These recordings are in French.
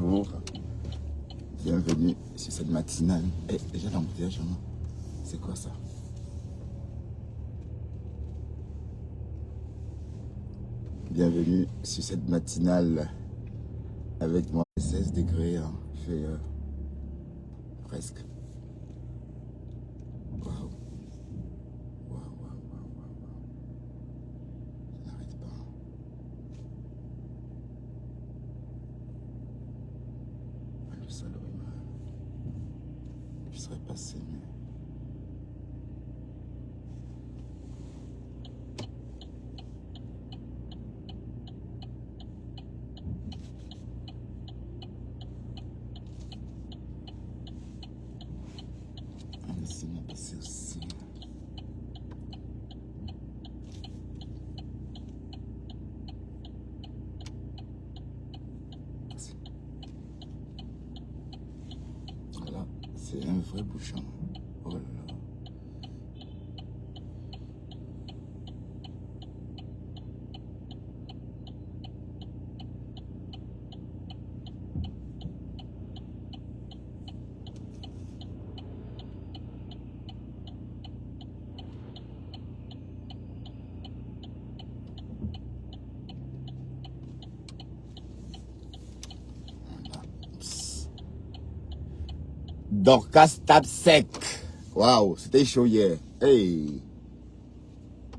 Bonjour, bienvenue sur cette matinale. Eh, déjà l'embouteillage, c'est quoi ça? Bienvenue sur cette matinale avec moi 16 degrés, hein. Il fait presque. Waouh, waouh, waouh, waouh, waouh. Ça n'arrête pas. Le salaud, je serais passé, mais. Laissez-moi passer aussi. Voilà, c'est un vrai bouchon. Oh là là. Dorcas tape sec. Waouh, c'était chaud hier. Hey.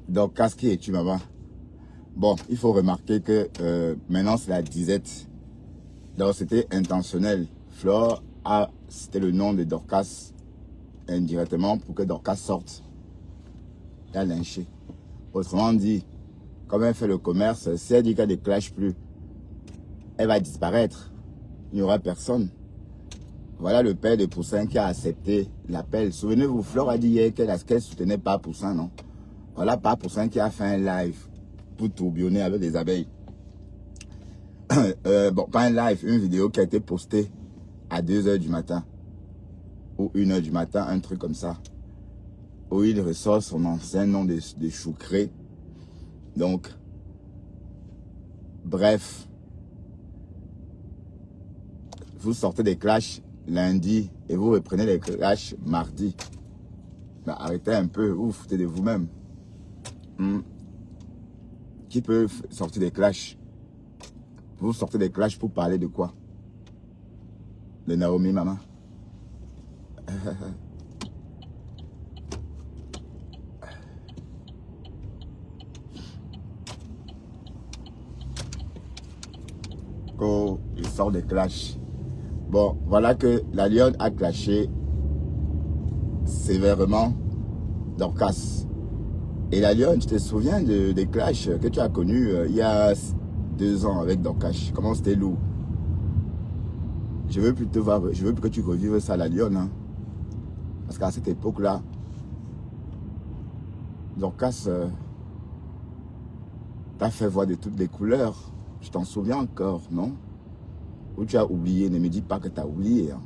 Dorcas, qui es-tu, maman? Bon, il faut remarquer que maintenant c'est la disette. Donc c'était intentionnel. Flore a cité le nom de Dorcas indirectement pour que Dorcas sorte. Elle a lynché. Autrement dit, comme elle fait le commerce, si elle dit qu'elle ne clash plus, elle va disparaître. Il n'y aura personne. Voilà le père de Poussin qui a accepté l'appel. Souvenez-vous, Flore a dit hier qu'elle ne soutenait pas Poussin, non? Voilà pas Poussin qui a fait un live pour tourbillonner avec des abeilles. Bon, pas un live, une vidéo qui a été postée à 2 h du matin. Ou 1 h du matin, un truc comme ça. Où il ressort son ancien nom de Choucré. Donc, bref. Vous sortez des clashs lundi et vous reprenez les clashs mardi. Ben, arrêtez un peu, vous vous foutez de vous-même. Qui peut sortir des clashs? Vous sortez des clashs pour parler de quoi? De Naomi, maman? Quand il sort des clashs. Bon, voilà que la lionne a clashé sévèrement Dorcas. Et la lionne, tu te souviens des clashs que tu as connus il y a 2 ans avec Dorcas? Comment c'était lourd? Je veux plus te voir, je veux plus que tu revives ça, la lionne. Hein. Parce qu'à cette époque-là, Dorcas t'a fait voir de toutes les couleurs. Je t'en souviens encore, non? Ou tu as oublié, ne me dis pas que tu as oublié. Hein.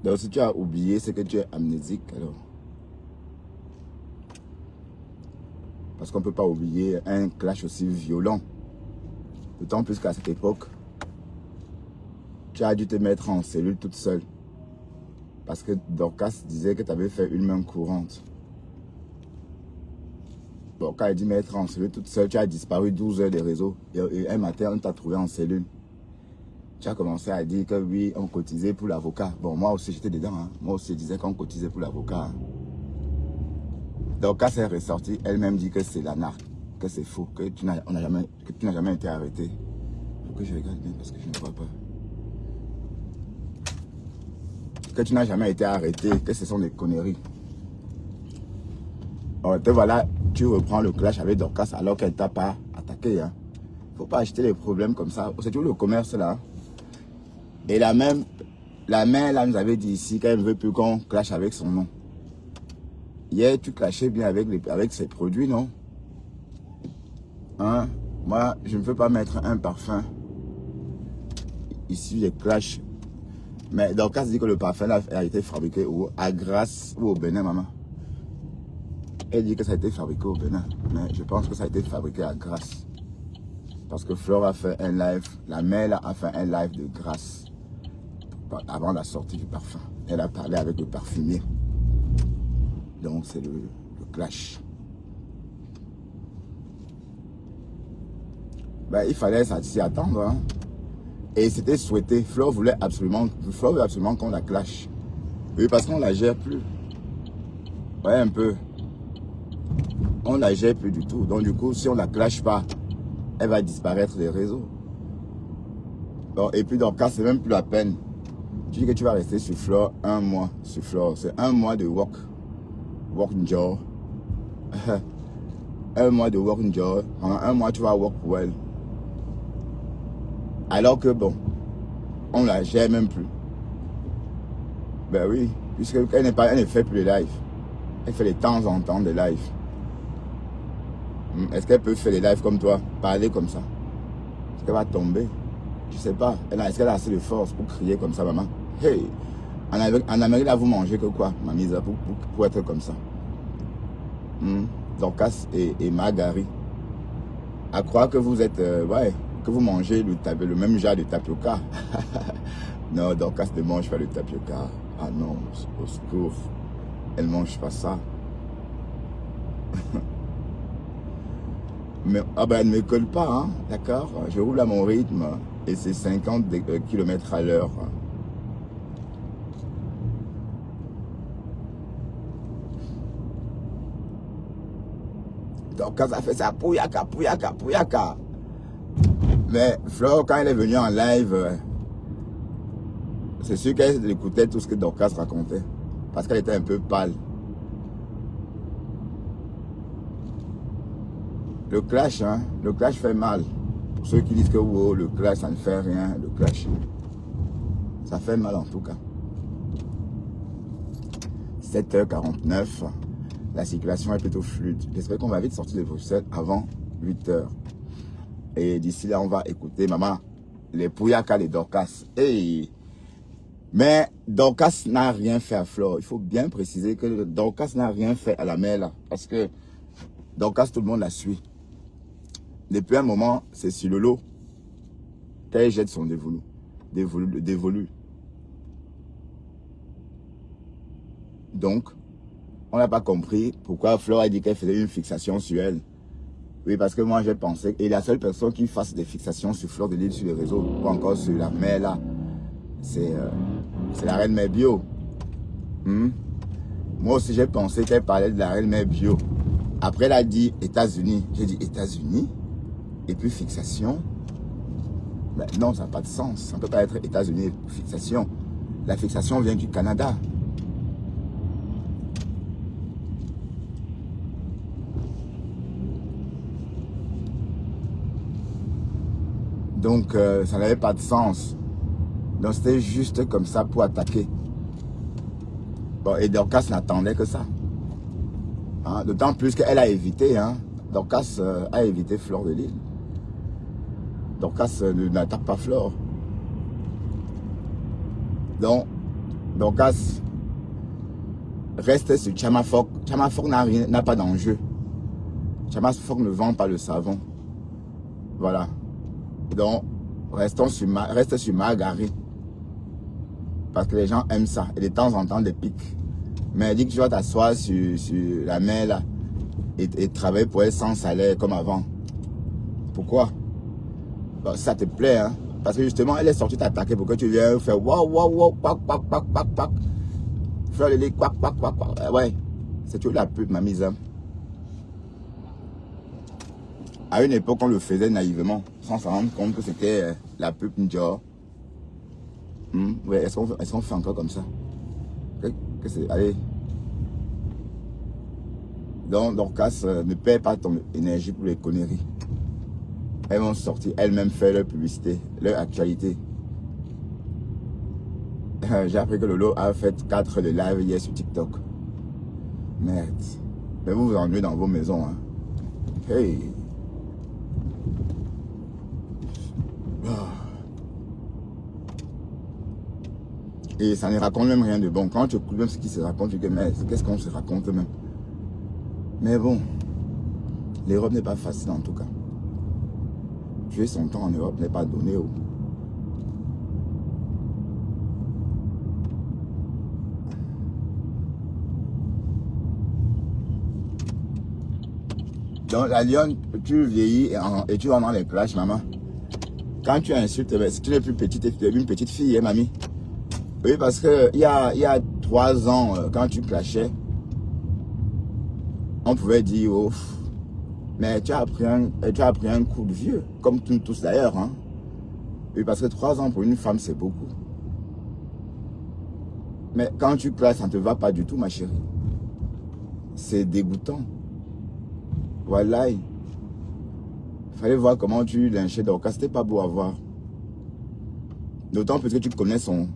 Donc si tu as oublié, c'est que tu es amnésique alors. Parce qu'on ne peut pas oublier un clash aussi violent. D'autant plus qu'à cette époque, tu as dû te mettre en cellule toute seule. Parce que Dorcas disait que tu avais fait une main courante. Bon, quand elle dit mettre en cellule toute seule, tu as disparu 12 heures des réseaux. Et un matin, on t'a trouvé en cellule. Tu as commencé à dire que oui, on cotisait pour l'avocat. Bon, moi aussi, j'étais dedans. Hein. Moi aussi, je disais qu'on cotisait pour l'avocat. Hein. Dorcas est ressortie, elle-même dit que c'est la narque, que c'est faux, que tu n'as jamais été arrêté. Il faut que je regarde bien parce que je ne vois pas. Que tu n'as jamais été arrêté, que ce sont des conneries. Alors, te voilà, tu reprends le clash avec Dorcas alors qu'elle ne t'a pas attaqué. Hein. Faut pas acheter les problèmes comme ça. C'est toujours le commerce là. Et la mère là nous avait dit ici qu'elle ne veut plus qu'on clash avec son nom. Hier, tu clashais bien avec ses produits, non? Hein? Moi, je ne veux pas mettre un parfum. Ici, les clashs. Mais Dorcas dit que le parfum a été fabriqué où? À Grasse ou au Bénin, maman. Elle dit que ça a été fabriqué au Bénin. Mais je pense que ça a été fabriqué à Grasse. Parce que Flore a fait un live, la mère a fait un live de Grasse avant la sortie du parfum. Elle a parlé avec le parfumier. Donc c'est le clash. Ben, il fallait s'y attendre. Hein. Et c'était souhaité. Flore voulait absolument qu'on la clash. Oui, parce qu'on la gère plus. Ouais, un peu. On la gère plus du tout. Donc du coup, si on la clash pas, elle va disparaître des réseaux. Bon, et puis dans le cas, c'est même plus la peine. Tu dis que tu vas rester sur Flore un mois. Sur Flore, c'est un mois de work job. Un mois de work job. Pendant un mois, tu vas work pour elle. Alors que bon, on la gère même plus. Ben oui, puisqu'elle ne fait plus de live. Elle fait de temps en temps des lives. Est-ce qu'elle peut faire des lives comme toi? Parler comme ça? Est-ce qu'elle va tomber? Je sais pas. Est-ce qu'elle a assez de force pour crier comme ça, maman? Hey! En Amérique, là, vous mangez que quoi, ma mise pour être comme ça? Dorcas et Margari. À croire que vous êtes... ouais, que vous mangez le même genre de tapioca. Non, Dorcas ne mange pas le tapioca. Ah non, au secours. Elle ne mange pas ça. Mais elle ne me colle pas, hein, d'accord? Je roule à mon rythme et c'est 50 km à l'heure. Dorcas a fait ça, pouyaka. Mais Flore, quand elle est venue en live, c'est sûr qu'elle écoutait tout ce que Dorcas racontait. Parce qu'elle était un peu pâle. Le clash, hein, le clash fait mal. Pour ceux qui disent que wow, le clash, ça ne fait rien, le clash, ça fait mal en tout cas. 7h49, la circulation est plutôt fluide. J'espère qu'on va vite sortir de Bruxelles avant 8h. Et d'ici là, on va écouter, maman, les pouyakas de Dorcas. Hey. Mais Dorcas n'a rien fait à Flore. Il faut bien préciser que Dorcas n'a rien fait à la mère là. Parce que Dorcas, tout le monde la suit. Depuis un moment, c'est sur le lot qu'elle jette son dévolu. Donc, on n'a pas compris pourquoi Flore a dit qu'elle faisait une fixation sur elle. Oui, parce que moi, j'ai pensé, et la seule personne qui fasse des fixations sur Flore de Lille sur les réseaux, ou encore sur la mère là, c'est la reine mère bio. Moi aussi, j'ai pensé qu'elle parlait de la reine mère bio. Après, elle a dit États-Unis. J'ai dit États-Unis? Et puis fixation? Ben non, ça n'a pas de sens. Ça ne peut pas être États-Unis et fixation. La fixation vient du Canada. Donc, ça n'avait pas de sens. Donc, c'était juste comme ça pour attaquer. Bon, et Dorcas n'attendait que ça. Hein, d'autant plus qu'elle a évité. Hein. Dorcas a évité Flore de Lille. Dorcas n'attaque pas Flore. Donc, Dorcas reste sur Chamafoc. Chamafoc n'a pas d'enjeu. Chamafoc ne vend pas le savon. Voilà. Donc, reste sur Margari. Parce que les gens aiment ça. Et de temps en temps, des pics. Mais elle dit que tu vas t'asseoir sur la mer là, et travailler pour elle sans salaire comme avant. Pourquoi? Bon, ça te plaît, hein? Parce que justement, elle est sortie t'attaquer pour que tu viennes faire waouh, pac. Faire les quack. Ouais, c'est toujours la pub, ma mise. Hein? À une époque, on le faisait naïvement, sans s'en rendre compte que c'était la pub Njor. Ouais, est-ce qu'on fait encore comme ça? Allez. Donc, Dorcas, ne perds pas ton énergie pour les conneries. Elles vont sortir, elles-mêmes faire leur publicité, leur actualité. J'ai appris que Lolo a fait 4 de live hier sur TikTok. Merde. Mais vous vous ennuyez dans vos maisons. Hein. Hey. Et ça ne raconte même rien de bon. Quand tu écoutes même ce qui se raconte, tu te dis, mais qu'est-ce qu'on se raconte même? Mais bon, l'Europe n'est pas facile en tout cas. Tuer son temps en Europe n'est pas donné. Oh. Donc la lionne, tu vieillis et tu vas dans les clashs, maman. Quand tu insultes, si tu n'es plus petite, tu es une petite fille, hein, mamie. Oui, parce que il y a 3 ans, quand tu clashais, on pouvait dire, oh, mais tu as pris un coup de vieux, comme tous d'ailleurs. Hein. Oui, parce que 3 ans pour une femme, c'est beaucoup. Mais quand tu clashes, ça ne te va pas du tout, ma chérie. C'est dégoûtant. Voilà. Il fallait voir comment tu lynchais Dorcas. C'était pas beau à voir. D'autant plus que tu connais son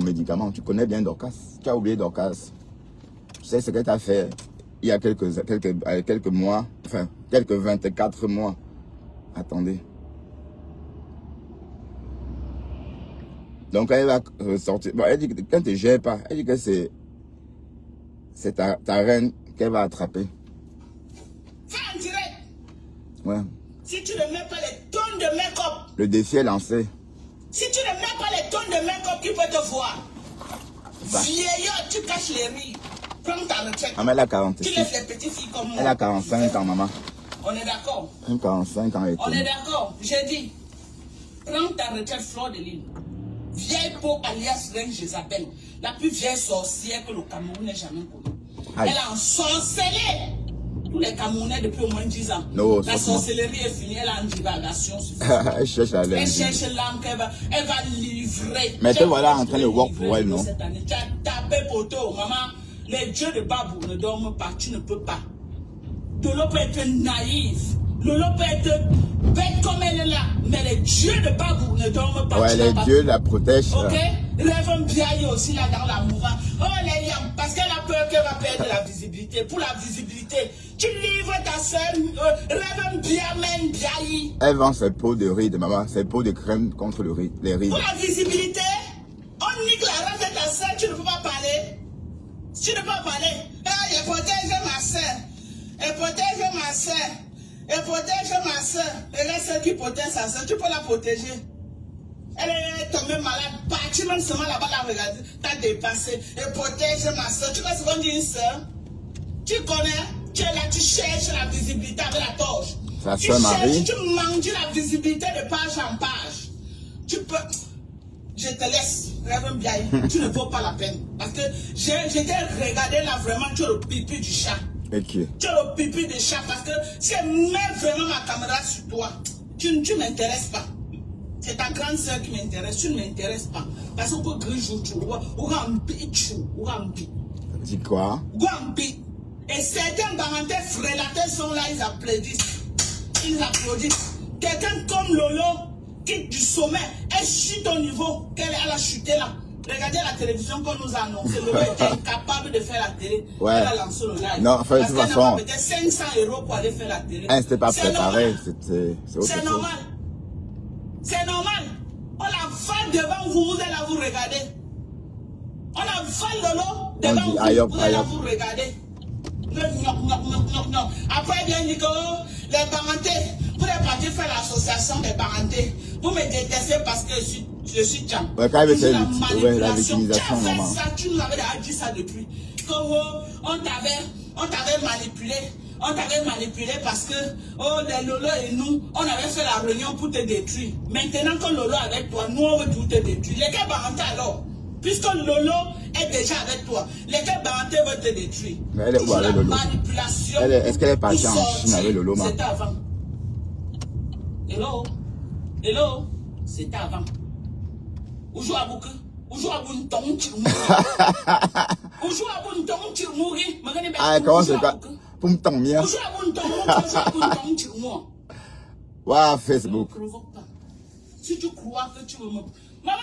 médicament. Tu connais bien Dorcas. Tu as oublié Dorcas. Tu sais ce qu'elle t'a fait il y a quelques mois. Enfin, quelques 24 mois. Attendez. Donc elle va ressortir. Bon, elle dit que quand tu ne gères pas, elle dit que c'est ta reine qu'elle va attraper. Fais en direct. Ouais. Si tu ne mets pas les tonnes de make-up. Le défi est lancé. Si tu ne mets pas les tonnes de make-up qui peut te voir. Vieillard, tu caches les rides. Prends ta retraite. Ah, mais elle a 46. Tu laisses les petites filles comme moi. Elle a 45 ans, maman. On est d'accord. 45 ans et tout. On est d'accord. J'ai dit, prends ta retraite fleur de lune. Vieille peau alias Reine Jézabel. La plus vieille sorcière que le Cameroun n'ait jamais connue. Aïe. Elle a ensorcelé tous les Camerounais depuis au moins 10 ans. Non, la sorcellerie est finie, elle a une divagation suffisante. Elle cherche la Elle cherche l'âme qu'elle va livrer. Mais te voilà en train de work pour elle, non? Cette année. Tu as tapé poteau, maman. Les dieux de Babou ne dorment pas, tu ne peux pas. Lolo peut être naïf. Lolo peut être bête comme elle est là. Mais les dieux de Babou ne dorment pas. Ouais, les dieux la protègent. Ok? Rêve Biaye aussi là dans la mouvance. Oh les yams, parce qu'elle a peur qu'elle va perdre la visibilité. Pour la visibilité, tu livres ta soeur. Rêve Biaye. Elle vend ses pots de rides, maman. Ses pots de crème contre les rides. Pour la visibilité, on nique la race de ta soeur, tu ne peux pas parler. Tu ne peux pas parler. Elle protège ma soeur. Elle protège ma soeur. Elle protège ma soeur. Elle est celle qui protège sa soeur. Tu peux la protéger. Elle est tombée malade. Parti même seulement là-bas, la regarder. T'as dépassé. Elle protège ma soeur. Tu vois ce qu'on dit une soeur? Tu connais? Tu es là, tu cherches la visibilité avec la torche. Sa Tu soeur cherches, Marie. tu manges la visibilité de page en page. Tu peux... Je te laisse, Révérend Biaye. Tu ne vaux pas la peine. Parce que j'étais regardé là vraiment, tu as le pipi du chat. Ok. Tu as le pipi du chat parce que si elle met vraiment ma caméra sur toi, tu ne m'intéresses pas. C'est ta grande soeur qui m'intéresse, tu ne m'intéresses pas. Parce que pour gris jour, tu vois, ou rampi, ou rampi. Dis quoi? Guampi. Et certains parentés frélateurs sont là, ils applaudissent. Ils applaudissent. Quelqu'un comme Lolo, quitte du sommet, elle chute au niveau qu'elle a chuté là. Regardez la télévision qu'on nous a annoncé. Lolo était incapable de faire la télé. Ouais. Elle a lancé le live. Non, enfin, de toute façon. Elle a peut-être 500 € pour aller faire la télé. Elle n'était pas préparée. C'est C'est normal. C'est normal. On la vale devant vous, vous allez là vous regarder. On la vale Lolo devant vous, vous allez là vous regarder. Non. Après, il vient dire que les parentés, vous êtes partis faire l'association des parentés. Vous me détestez parce que je suis Tcham. Ouais, quand elle C'est la manipulation. victimisation, Tu as fait maman. ça, tu nous avais déjà dit ça depuis. On t'avait manipulé. On t'avait manipulé parce que les Lolo et nous, on avait fait la réunion pour te détruire. Maintenant que Lolo est avec toi, nous on veut tout te détruire. Lesquels parentés alors? Puisque Lolo est déjà avec toi, lesquels parentés veulent te détruire? Mais elle est où avec Lolo? Manipulation. Est-ce qu'elle est partie en Chine avec Lolo, ma? C'était avant. Hello, c'était avant. Aujourd'hui, à Bouke. Aujourd'hui, à Bouke, tu mourir. Ah, comment c'est quoi? Pour me tendre bien. Waouh, Facebook. Si tu crois que tu veux me...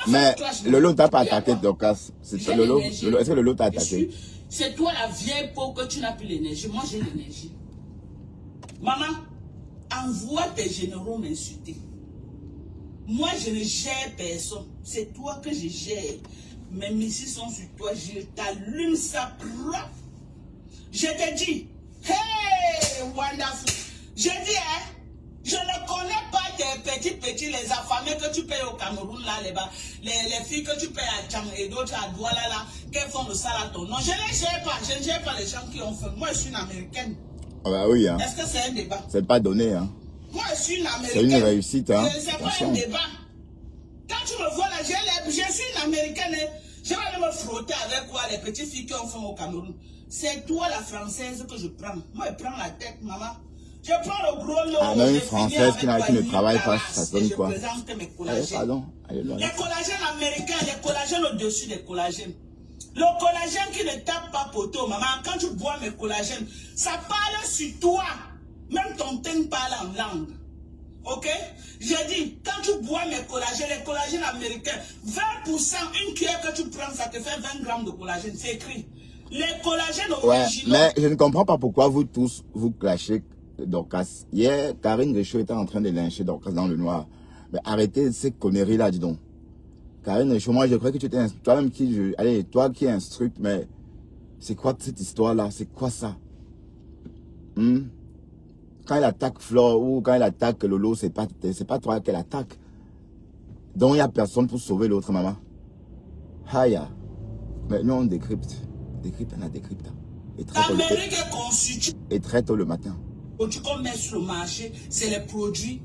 Mais Lolo t'a pas attaqué, Dorcas. C'est Lolo. Est-ce que Lolo t'a attaqué? C'est toi la vieille peau que tu n'as plus l'énergie. Moi, j'ai l'énergie. Maman, envoie tes généraux m'insulter. Moi, je ne gère personne. C'est toi que je gère. Mes missiles sont sur toi, je t'allume ça propre. Je te dis, hey, wonderful. Je dis, hein, je ne connais pas tes petits, les affamés que tu payes au Cameroun, là, les filles que tu payes à Tchang et d'autres à Douala, là, qu'elles font de ça à ton nom. Je ne gère pas, je ne gère pas les gens qui ont fait. Moi, je suis une Américaine. Ah bah oui, hein. Est-ce que c'est un débat? C'est pas donné, hein. Moi, je suis une Américaine. C'est une réussite, hein. C'est pas un débat. Quand tu me vois là, je suis une Américaine. Hein. Je vais aller me frotter avec quoi les petites filles qui ont fait au Cameroun. C'est toi la Française que je prends. Moi, je prends la tête, maman. Je prends le gros lot. Ah, même une Française qui ne travaille pas, ça donne quoi? Allez, pardon. Allez, les collagènes américains, les collagènes au-dessus des collagènes. Le collagène qui ne tape pas poteau, maman, quand tu bois mes collagènes, ça parle sur toi. Même ton teint parle en langue. Ok? J'ai dit, quand tu bois mes collagènes, les collagènes américains, 20%, une cuillère que tu prends, ça te fait 20 grammes de collagène. C'est écrit. Les collagènes originaux. Mais je ne comprends pas pourquoi vous tous, vous clashez Dorcas. Hier, Karine Richaud était en train de lyncher Dorcas dans le noir. Mais arrêtez ces conneries-là, dis donc. Karine Richaud, moi je crois que tu étais toi-même qui... Allez, toi qui es instruite, mais c'est quoi cette histoire-là? C'est quoi ça? Quand elle attaque Flore ou quand elle attaque Lolo, c'est pas toi qu'elle attaque. Donc il n'y a personne pour sauver l'autre maman. Haya. Mais nous on décrypte. Décrypte, on a décrypte. L'Amérique est constituée. Et très tôt le matin. Les produits qu'on met sur le marché, c'est les produits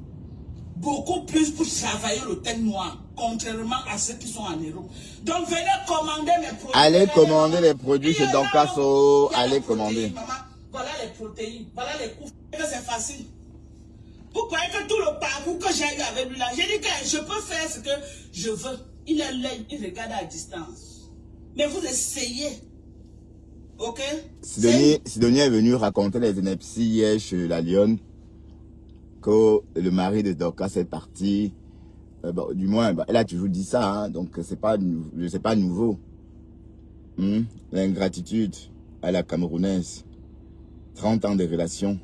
beaucoup plus pour travailler le teint noir, contrairement à ceux qui sont en héros. Donc venez commander mes produits. Allez commander les produits chez Dorcaso. Allez commander. Maman, voilà les protéines, voilà les coûts. C'est facile. Vous croyez que tout le parcours que j'ai eu avec lui là, j'ai dit que je peux faire ce que je veux. Il est là, il regarde à distance. Mais vous essayez. Ok? Sidonie est venue raconter les inepties hier chez la Lionne. Que le mari de Dorcas est parti. Bon, du moins, elle a toujours dit ça. Hein, donc, c'est pas nouveau. L'ingratitude à la camerounaise. 30 ans de relation.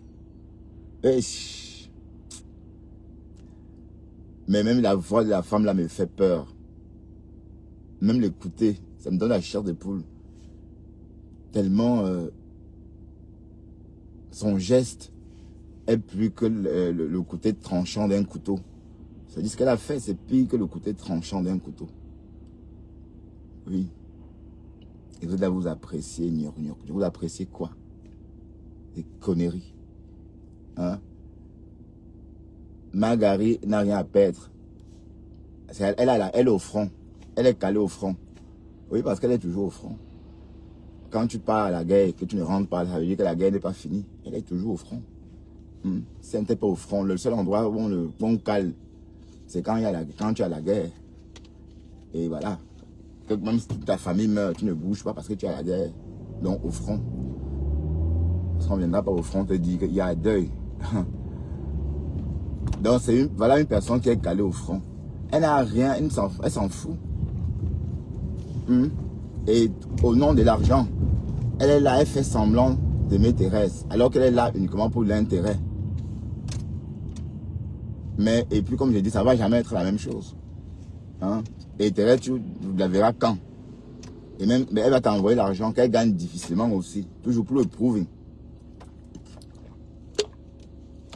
Mais même la voix de la femme là me fait peur. Même l'écouter, ça me donne la chair de poule. Tellement son geste est plus que le côté tranchant d'un couteau. C'est-à-dire ce qu'elle a fait, c'est pire que le côté tranchant d'un couteau. Oui. Et vous allez vous apprécier, vous appréciez quoi? Des conneries. Hein? Margari n'a rien à perdre. Elle est au front. Elle est calée au front. Oui, parce qu'elle est toujours au front. Quand tu pars à la guerre et que tu ne rentres pas, ça veut dire que la guerre n'est pas finie. Elle est toujours au front. Si elle n'était pas au front, le seul endroit où on cale, c'est quand tu as la guerre. Et voilà. Que même si ta famille meurt, tu ne bouges pas parce que tu as la guerre. Donc au front. Parce qu'on ne viendra pas au front te dire qu'il y a un deuil. Donc voilà une personne qui est calée au front. Elle n'a rien, elle s'en fout. Et au nom de l'argent, elle est là, elle fait semblant d'aimer Thérèse, alors qu'elle est là uniquement pour l'intérêt. Mais, et puis comme je dis, ça ne va jamais être la même chose. Hein? Et Thérèse, tu la verras quand. Et même, mais elle va t'envoyer l'argent qu'elle gagne difficilement aussi, toujours pour le prouver.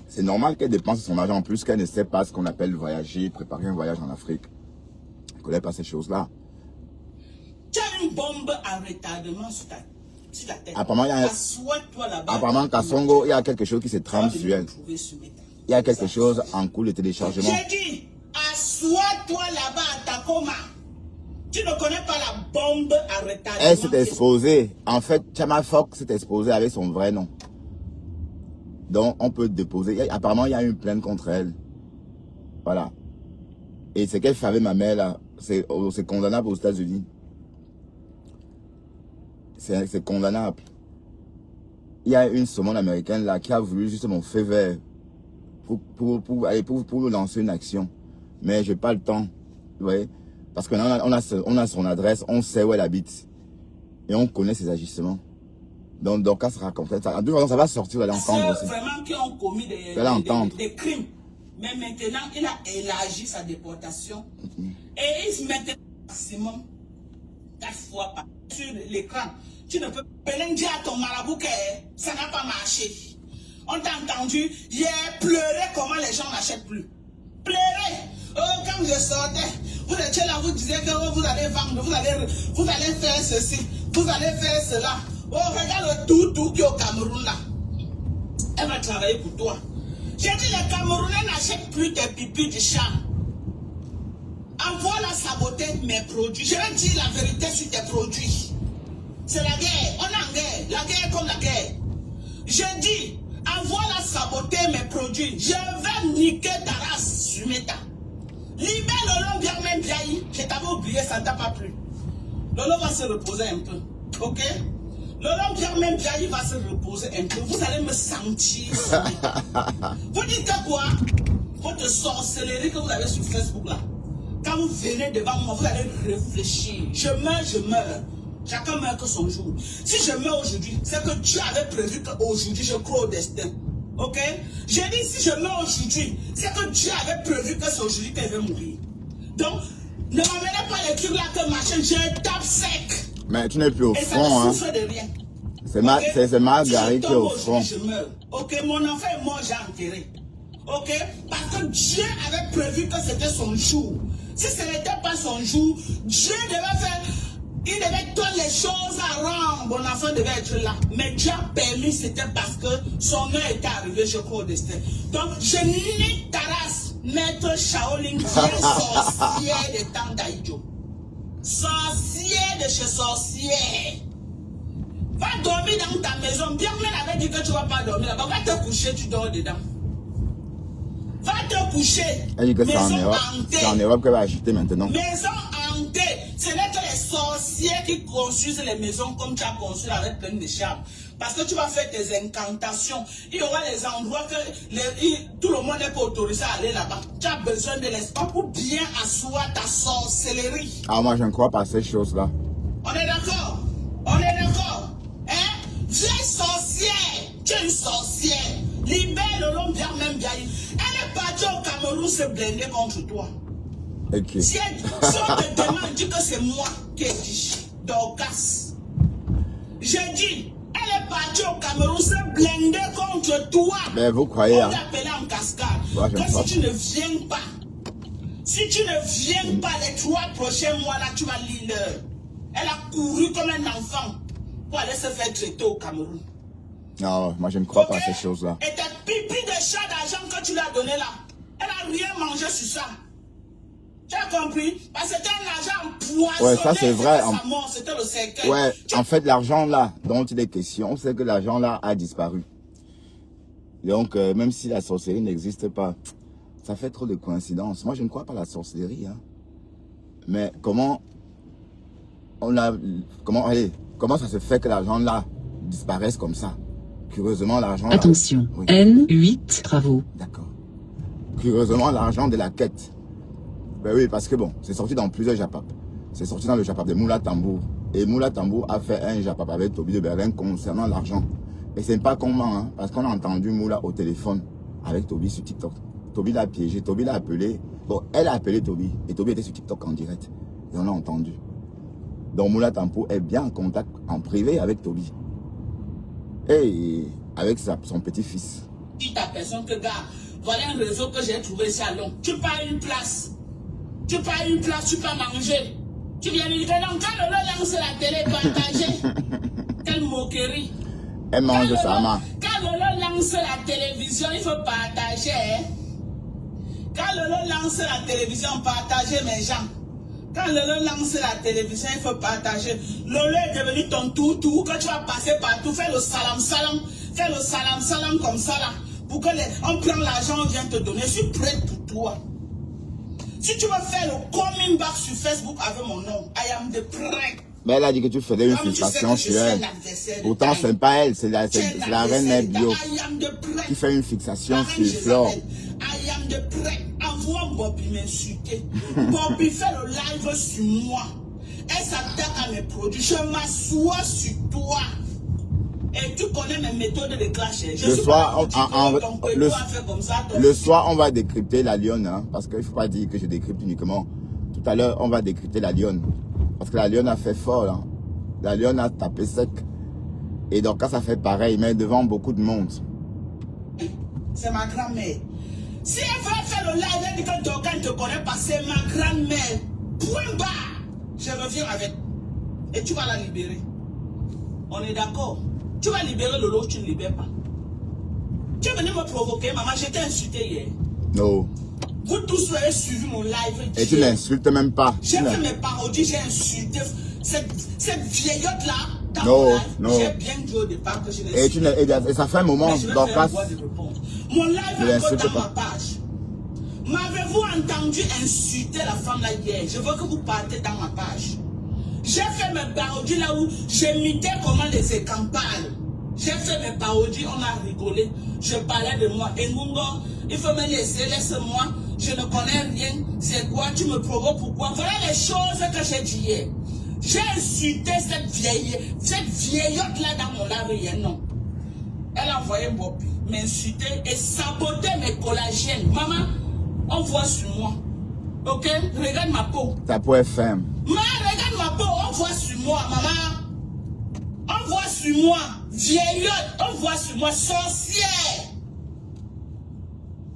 C'est normal qu'elle dépense son argent en plus qu'elle ne sait pas ce qu'on appelle voyager, préparer un voyage en Afrique. Elle ne connaît pas ces choses-là. Tu as une bombe à retardement sur ta tête. Apparemment, Kassongo, il y a quelque chose qui se trame sur elle. Il y a quelque chose en cours de téléchargement. J'ai dit, assois-toi là-bas à Takoma. Tu ne connais pas la bombe à retardement. Elle s'est exposée. En fait, Chama Fox s'est exposée avec son vrai nom. Donc, on peut déposer. Apparemment, il y a une plainte contre elle. Voilà. Et ce qu'elle fait avec ma mère, là, c'est condamnable aux États-Unis. C'est condamnable. Il y a une saumon américaine là qui a voulu juste mon feu vert pour lancer une action. Mais j'ai pas le temps. Vous voyez? Parce qu'on a son adresse, on sait où elle habite. Et on connaît ses agissements. Donc, Dorcas se racontait ça. En tout cas, ça va sortir, elle entendre aussi. Vraiment qui ont commis des crimes. Mais maintenant, il a élargi sa déportation. Et il se mettait au maximum 4 fois sur l'écran. Tu ne peux pas dire à ton marabout que ça n'a pas marché. On t'a entendu hier pleurer comment les gens n'achètent plus. Pleurer. Oh, quand je sortais, vous étiez là, vous disiez que oh, vous allez vendre, vous allez faire ceci, vous allez faire cela. Oh, regarde le tout qui est au Cameroun là. Elle va travailler pour toi. J'ai dit, les Camerounais n'achètent plus tes pipis du chat. Envoie-la saboter mes produits. Je vais dire la vérité sur tes produits. C'est la guerre. On est en guerre. La guerre est comme la guerre. Je dis, envoie-la saboter mes produits. Je vais niquer ta race sur Meta. Libère Lolo bien même Biaï. Je t'avais oublié, ça ne t'a pas plu. Lolo va se reposer un peu. Ok? Lolo bien même Biaï va se reposer un peu. Vous allez me sentir. Vous dites que quoi? Votre sorcellerie que vous avez sur Facebook là. Quand vous venez devant moi, vous allez réfléchir. Je meurs. Chacun meurt que son jour. Si je meurs aujourd'hui, c'est que Dieu avait prévu qu'aujourd'hui je crois au destin. Ok? J'ai dit si je meurs aujourd'hui, c'est que Dieu avait prévu que c'est aujourd'hui qu'elle va mourir. Donc, ne m'amenez pas les trucs là que machin, je tape sec. Mais tu n'es plus au et front, ça ne souffre de rien. C'est Marguerite qui est au front. Je meurs. Ok, mon enfant est mort, j'ai enterré. Ok? Parce que Dieu avait prévu que c'était son jour. Si ce n'était pas son jour, Dieu devait faire... Il devait tourner les choses à rendre. Mon enfant devait être là. Mais Dieu a permis, c'était parce que son heure était arrivée, je crois, au destin. Donc, je nique ta race, maître Shaolin, vieux sorcier de temps d'Aïdjo. Sorcier de chez sorcier. Va dormir dans ta maison. Bien même avait dit que tu ne vas pas dormir là-bas. Va te coucher, tu dors dedans. Va te coucher. Elle dit que c'est en Europe qu'elle va acheter maintenant. Maison hantée. Ce n'est que les sorciers qui construisent les maisons comme tu as construit avec plein de charmes. Parce que tu vas faire tes incantations. Il y aura des endroits que tout le monde n'est pas autorisé à aller là-bas. Tu as besoin de l'espace pour bien asseoir ta sorcellerie. Ah, moi je ne crois pas à ces choses-là. On est d'accord? On est d'accord? Hein? Vieille sorcière. Tu es une sorcière. Libère le long bien même bien. Elle est partie au Cameroun se blender contre toi. Okay. Si on te demande, dit que c'est moi qui ai dit, Dorcas. Je dis, elle est partie au Cameroun se blender contre toi. Mais vous croyez, on t'appelle en cascade. Ouais, que si tu ne viens pas, les 3 prochains mois là, tu vas lire l'heure. Elle a couru comme un enfant pour aller se faire traiter au Cameroun. Non, moi je ne crois pas à ces choses-là. Et ta pipi de chat d'argent que tu lui as donné là, elle n'a rien mangé sur ça. Tu as compris? Parce que c'était un argent empoisonné. Ouais, ça c'est vrai. C'était le cercueil. Ouais, en fait, l'argent là, dont il est question, c'est que l'argent là a disparu. Donc, même si la sorcellerie n'existe pas, ça fait trop de coïncidences. Moi, je ne crois pas à la sorcellerie. Hein. Mais comment ça se fait que l'argent là disparaisse comme ça? Curieusement, l'argent... Attention, oui. N8 travaux. D'accord. Curieusement, l'argent de la quête. Ben oui, parce que bon, c'est sorti dans plusieurs Japap. C'est sorti dans le Japap de Moula Tambour. Et Moula Tambour a fait un Japap avec Toby de Berlin concernant l'argent. Et c'est pas comment, hein, parce qu'on a entendu Moula au téléphone avec Toby sur TikTok. Toby l'a piégé, Toby l'a appelé. Bon, elle a appelé Toby. Et Toby était sur TikTok en direct. Et on l'a entendu. Donc Moula Tambour est bien en contact en privé avec Toby. Et avec son petit-fils. Dis ta personne que, gars, voilà un réseau que j'ai trouvé ici à Londres. Tu pars une place. Tu pars une place, tu peux manger. Tu viens lui dire, non, quand Lolo lance la télé, partager. Quelle moquerie. Elle mange sa main. Quand Lolo lance la télévision, il faut partager. Hein? Quand Lolo lance la télévision, partager mes gens. Quand Lolo lance la télévision, il faut partager. Lolo est devenu ton toutou, que tu vas passer partout. Fais le salam salam. Fais le salam salam comme ça là. Pour que on prend l'argent, on vient te donner. Je suis prête pour toi. Si tu veux faire le coming back sur Facebook avec mon nom, I am the prêt. Mais elle a dit que tu faisais une fixation sur elle. Pourtant, ce n'est pas elle, c'est la reine Bio qui fait une fixation sur Flore. I am the prêt. Envoie Bobby m'insulter. Bobby fait le live sur moi. Elle s'attaque à mes produits. Je m'assois sur toi. Et tu connais mes méthodes de clash. Le soir, on va décrypter la lionne. Hein, parce qu'il ne faut pas dire que je décrypte uniquement. Tout à l'heure, on va décrypter la lionne. Parce que la lionne a fait fort, là. La lionne a tapé sec. Et donc, ça fait pareil, mais devant beaucoup de monde. C'est ma grand-mère. Si elle veut faire le live, elle dit que Dorcas ne te connaît pas, c'est ma grand-mère. Point barre. Je reviens avec. Et tu vas la libérer. On est d'accord. Tu vas libérer Lolo, tu ne libères pas. Tu es venu me provoquer, maman, je t'ai insulté hier. Non. Vous tous avez suivi mon live. Et tu n'insultes même pas. J'ai fait mes parodies, j'ai insulté cette vieillotte-là. Non, non. J'ai bien dit au départ que je l'ai et ça fait un moment, Dorcas. Mon live est encore dans ma page. M'avez-vous entendu insulter la femme là hier? Je veux que vous partez dans ma page. J'ai fait mes parodies là où j'imitais comment les écans parlent. J'ai fait mes parodies, on a rigolé. Je parlais de moi. Et Mungo, il faut me laisser, laisse-moi. Je ne connais rien. C'est quoi? Tu me provoques pourquoi? Voilà les choses que j'ai dit hier. J'ai insulté cette vieillotte là dans mon live hier, non. Elle a envoyé Bobby m'insulter et saboter mes collagènes. Maman, on voit sur moi. Ok? Regarde ma peau. Ta peau est ferme. Maman, regarde ma peau. On voit sur moi, maman. On voit sur moi. Vieillotte. On voit sur moi. Sorcière.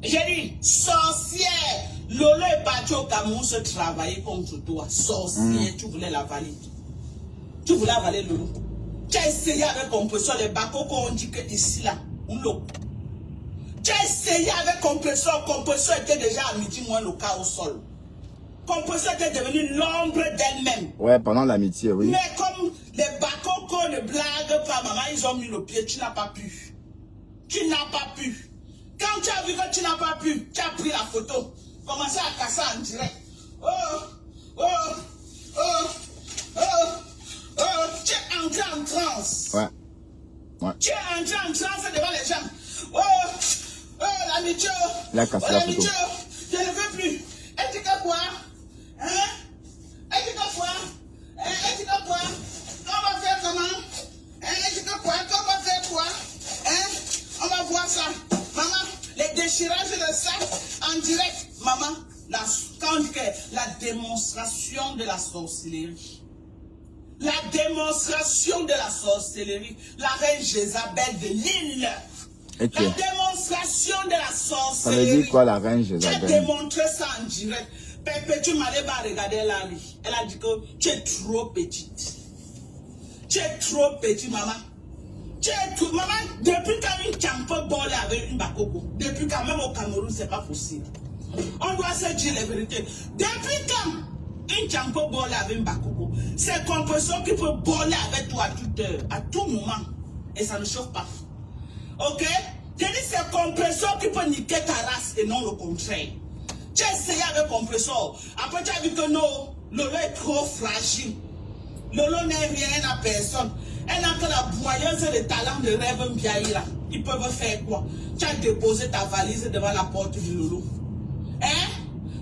J'ai dit, sorcière. Lolo est parti au Cameroun se travailler contre toi. Sorcière. Tu voulais l'avaler. Tu voulais avaler Lolo. Tu as essayé avec compresseur les bacos qu'on dit que ici là. Tu as essayé avec compresseur. Compresseur était déjà à midi moins le cas au sol. Compresseur était devenu l'ombre d'elle-même. Ouais, pendant l'amitié, oui. Mais comme les bacocos ne blaguent pas, maman, ils ont mis le pied, tu n'as pas pu. Tu n'as pas pu. Quand tu as vu que tu n'as pas pu, tu as pris la photo. Commencez à casser en direct. Oh, oh, oh, oh, oh. Tu es entré en transe. Ouais. Ouais. Tu es entré en transe devant les gens. Oh, oh, l'amitié. La casse la photo. Je ne veux plus. Elle dit que quoi? Hein? Elle dit que quoi? Elle dit que quoi? On va faire comment? Elle dit que quoi? On va faire quoi? Hein? On va voir ça. Maman, les déchirages de ça en direct. Maman, quand on dit que la démonstration de la sorcellerie. La démonstration de la sorcellerie. La reine Jézabel de l'île. Okay. La démonstration de la sorcellerie. Ça veut dire quoi, la reine Jézabel? Tu as démontré ça en direct. Perpétue Maléba a regardé Larry. Elle a dit que tu es trop petite. Tu es trop petite, maman. Tu es trop... Maman, depuis quand une champo bolle avec une bakoko, depuis quand même au Cameroun, c'est pas possible. On doit se dire la vérité. Depuis quand une champo bolle avec une bakoko, c'est compresseur qui peut boller avec toi à tout moment. Et ça ne chauffe pas. Ok? J'ai dit c'est compresseur qui peut niquer ta race et non le contraire. Tu as essayé avec compresseur. Après tu as vu que non, Lolo est trop fragile. Lolo n'est rien à personne. Elle n'a que la boyeuse et le talent de rêve Mbiaïra. Ils peuvent faire quoi? Tu as déposé ta valise devant la porte de Lolo. Hein?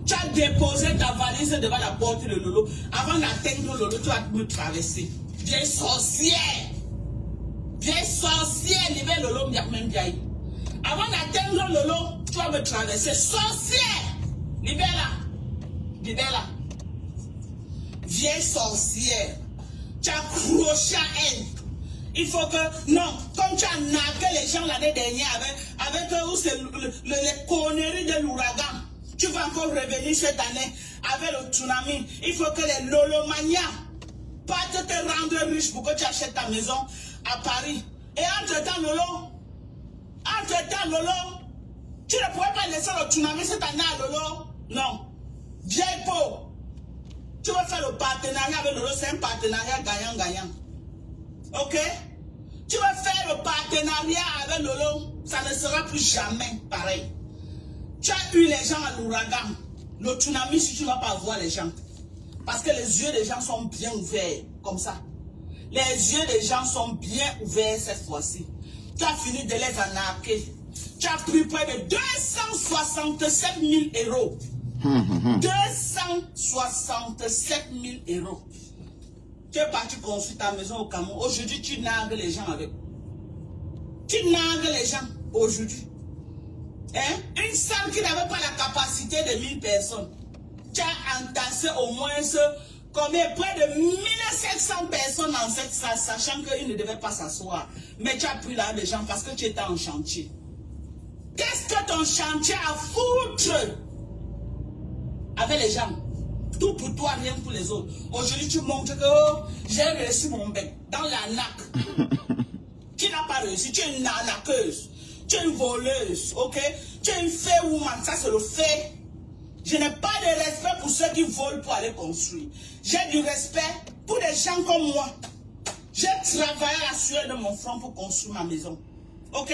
Tu as déposé ta valise devant la porte de Lolo. Avant d'atteindre Lolo, tu vas me traverser. Vieille sorcière. Vieille sorcière, libère Lolo Mbiaïra. Avant d'atteindre Lolo, tu vas me traverser. Sorcière! Libère-la. Libère-la. Vieille sorcière. Tu as accroché à elle. Il faut que... Non, comme tu as nargué les gens l'année dernière avec les conneries de l'ouragan, tu vas encore revenir cette année avec le tsunami. Il faut que les lolomanias partent te rendre riche pour que tu achètes ta maison à Paris. Et entre-temps, Lolo, tu ne pourrais pas laisser le tsunami cette année à Lolo. Non. Vieille peau. Tu vas faire le partenariat avec Lolo, c'est un partenariat gagnant-gagnant. Ok? Tu vas faire le partenariat avec Lolo, ça ne sera plus jamais pareil. Tu as eu les gens à l'ouragan. Le tsunami, si tu ne vas pas voir les gens. Parce que les yeux des gens sont bien ouverts, comme ça. Les yeux des gens sont bien ouverts cette fois-ci. Tu as fini de les anarquer. Tu as pris près de 267 000 euros. 267 000 euros. Tu es parti construire ta maison au Cameroun. Aujourd'hui, tu nargues les gens avec. Tu nargues les gens aujourd'hui. Hein? Une salle qui n'avait pas la capacité de 1000 personnes. Tu as entassé au moins Combien? Près de 1700 personnes dans cette salle, sachant qu'ils ne devaient pas s'asseoir. Mais tu as pris là des gens parce que tu étais en chantier. Qu'est-ce que ton chantier a foutre avec les gens? Tout pour toi, rien pour les autres. Aujourd'hui, tu montres que oh, j'ai réussi mon bec dans l'arnaque. Tu n'as pas réussi, tu es une arnaqueuse. Tu es une voleuse, ok? Tu es une fair woman, ça c'est le fait. Je n'ai pas de respect pour ceux qui volent pour aller construire. J'ai du respect pour des gens comme moi. J'ai travaillé à la sueur de mon front pour construire ma maison. Ok?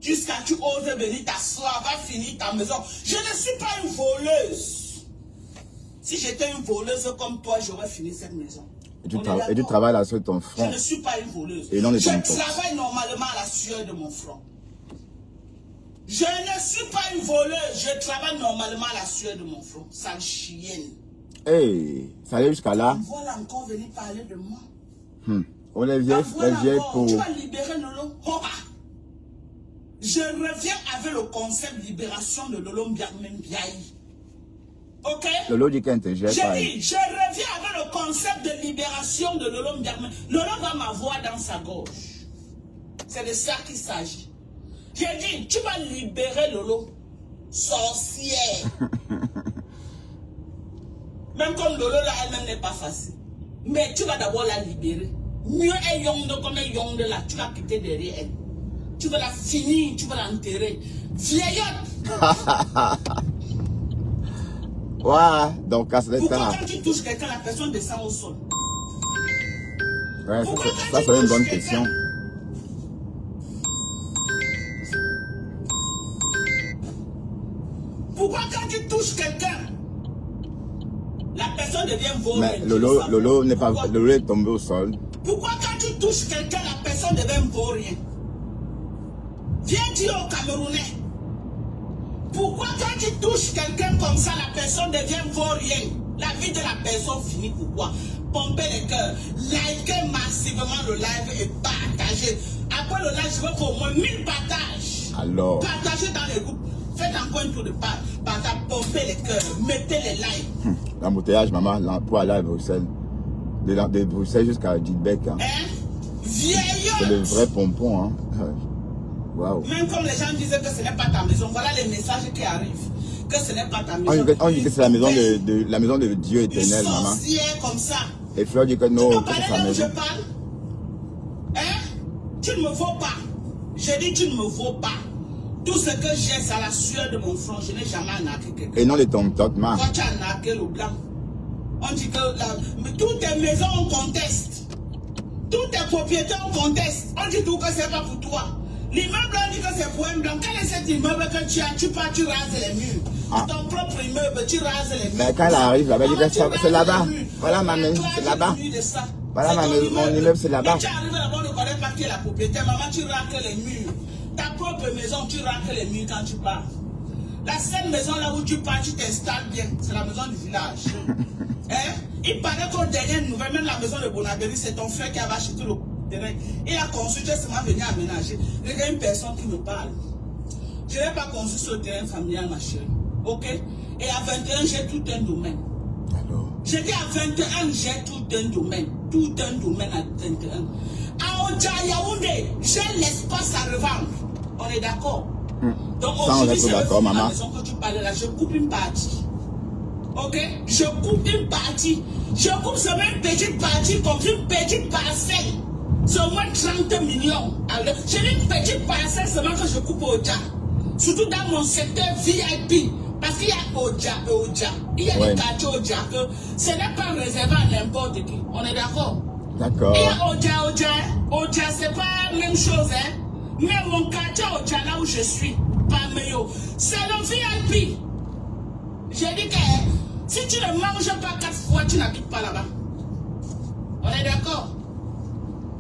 Jusqu'à tu oses venir t'asseoir, va finir ta maison. Je ne suis pas une voleuse. Si j'étais une voleuse comme toi, j'aurais fini cette maison. Et tu travailles à la sueur de ton front. Je ne suis pas une voleuse. Et non de je ton travaille normalement à la sueur de mon front. Je ne suis pas une voleuse, je travaille normalement à la sueur de mon front. Sale chienne. Hey, ça allait jusqu'à là. Voilà encore venir parler de moi. On est vieilles pour... Tu vas libérer Lolo. Je reviens avec le concept de libération de Lolo Mbiaye. Ok? Lolo dit qu'elle te gère pas. J'ai dit, je reviens avec le concept de libération de Lolo Mbiaye. Lolo va m'avoir dans sa gorge. C'est de ça qu'il s'agit. J'ai dit, tu vas libérer Lolo, sorcière. Même comme Lolo là, elle-même n'est pas facile. Mais tu vas d'abord la libérer. Mieux est Yonde comme est Yonde là, tu vas quitter derrière elle. Tu vas la finir, tu vas l'enterrer. Vieillotte. Ouais, donc à ce Pourquoi quand tu touches quelqu'un, la personne descend au sol? Ouais, ça c'est une bonne question. Pourquoi quand tu touches quelqu'un, la personne devient vaurien? Mais Lolo n'est pas... Lolo est tombé au sol. Pourquoi quand tu touches quelqu'un, la personne devient vaurien? Viens dire aux Camerounais. Pourquoi quand tu touches quelqu'un comme ça, la personne devient vaurien? La vie de la personne finit pourquoi? Pomper les cœurs, liker massivement le live et partager. Après le live, je veux pour au moins 1000 partages. Alors... Partagez dans les groupes. Faites encore un tour de part. Pompez les cœurs. Mettez les likes. L'embouteillage, maman, pour aller à Bruxelles. De Bruxelles jusqu'à Didbeck. Hein. Vieillot. C'est le vrai pompon. Hein. Wow. Même comme les gens disaient que ce n'est pas ta maison, voilà les messages qui arrivent. Que ce n'est pas ta maison. On dit que c'est la maison de Dieu éternel, maman. Comme ça. Et Fleur dit que non, tu peux parler là où je parle? Hein? Tu ne me vaux pas. J'ai dit tu ne me vaux pas. Tout ce que j'ai, c'est à la sueur de mon front. Je n'ai jamais arnaqué quelqu'un. Et non de ton top, ma. Toi, tu as arnaqué le blanc. On dit que toutes tes maisons, on conteste. Toutes tes propriétés, on conteste. On dit tout que c'est pas pour toi. L'immeuble, on dit que c'est pour un blanc. Quel est cet immeuble que tu as? Tu pars, tu rases les murs. Ton propre immeuble, tu rases les murs. Mais quand elle arrive là-bas, c'est là-bas. Voilà ma maison, c'est là-bas. Voilà mon immeuble, c'est là-bas. Tu arrives là-bas, on ne connaît pas qui est la propriété. Maman, tu raques les murs. Ta propre maison, tu raques les murs quand tu pars. La seule maison là où tu pars, tu t'installes bien. C'est la maison du village. Il paraît qu'aux dernières nouvelles, même la maison de Bonaberry, c'est ton frère qui avait acheté le terrain. Il a construit, tu es seulement venu aménager. Regarde une personne qui me parle. Je n'ai pas construit ce terrain familial, ma chérie. Ok? Et à 21, j'ai tout un domaine. J'ai dit à 21, j'ai tout un domaine. Tout un domaine à 21. À Oja Yaoundé, j'ai l'espace à revendre. On est d'accord? Donc aujourd'hui, c'est la maison que tu parles là, je coupe une partie. Ok? Je coupe une partie. Je coupe seulement une petite partie comme une petite parcelle. C'est au moins 30 millions. J'ai une petite parcelle seulement que je coupe au Oja. Surtout dans mon secteur VIP. Parce qu'il y a Oja et Oja. Il y a des quartiers Oja que ce n'est pas réservé à n'importe qui. On est d'accord? D'accord. Il y a Oja. Oja, c'est pas la même chose, hein? Mais mon quartier Oja, là où je suis, pas meilleur, c'est le VIP. J'ai dit que si tu ne manges pas 4 fois, tu n'habites pas là-bas. On est d'accord?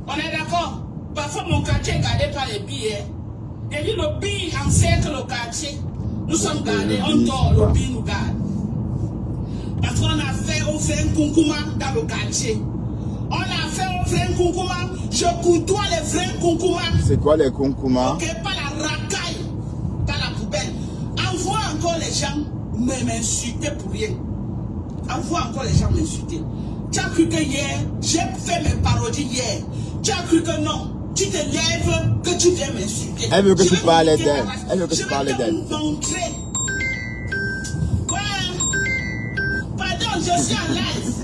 On est d'accord? Parfois, mon quartier est gardé par les billets. Et dit le billet encercle le quartier. Nous sommes gardés, on dort, le billet nous garde. Parce qu'on on fait un concours dans le quartier. On a fait un vrai concours. Je côtoie les vrais concours. C'est quoi les concours? Ok, pas la racaille, pas la poubelle. Envoie encore les gens m'insulter pour rien. Envoie encore les gens m'insulter. Tu as cru que hier, j'ai fait mes parodies hier. Tu as cru que non. Tu te lèves, que tu viens m'insulter. Elle veut que tu parles d'elle. Elle veut que tu parles d'elle. Je vais te montrer. Ouais. Pardon, je suis en live.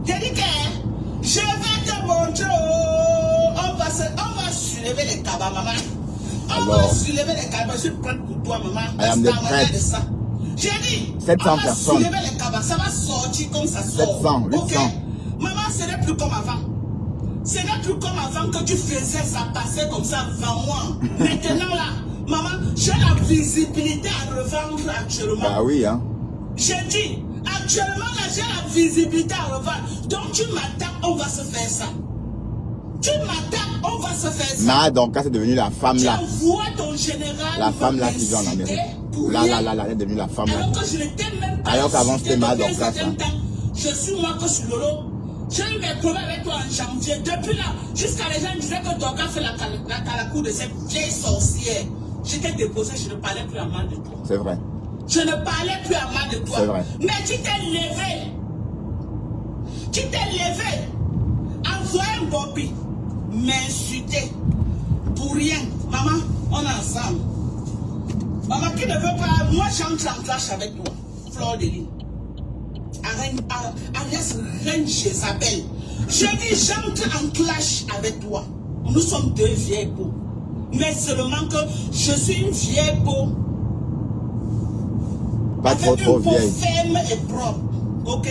J'ai dit que je vais te montrer. On va soulever les cabas, maman. On va soulever les cabas. Je suis prête pour toi, maman. I am the prêtre. J'ai dit, 700 on va personnes. soulever les cabas. Ça va sortir comme ça sort. 700, 800. Okay? Maman, ce n'est plus comme avant. Ce n'est plus comme avant que tu faisais ça passer comme ça devant moi. Maintenant là, maman, j'ai la visibilité à revendre actuellement. Bah oui, hein. J'ai dit, actuellement là, j'ai la visibilité à revendre. Donc tu m'attaques, on va se faire ça. Tu m'attaques, on va se faire ça. Nah, donc là, c'est devenu la femme là. Tu envoies ton général. La femme là qui vit en Amérique. Là, elle est devenue la femme là. Alors que je n'étais même pas. Alors qu'avant, c'était ma donc là. Je suis moi que sur Lolo. J'ai eu mes problèmes avec toi en janvier. Depuis là, jusqu'à les gens disaient que Dorcas fait la calacour de cette vieille sorcière. J'étais déposé, je ne parlais plus à mal de toi. C'est vrai. Je ne parlais plus à mal de toi. C'est vrai. Mais tu t'es levé. Tu t'es levé. Envoyer un Bobby. M'insulter. Pour rien. Maman, on est ensemble. Maman qui ne veut pas. Moi, j'entre en clash avec toi. Fleur de Lys. Alias Reine Jézabel. Je dis, j'entre en clash avec toi. Nous sommes deux vieilles peaux. Mais seulement que je suis une vieille peau. Pas trop vieille. Ferme et propre. Ok?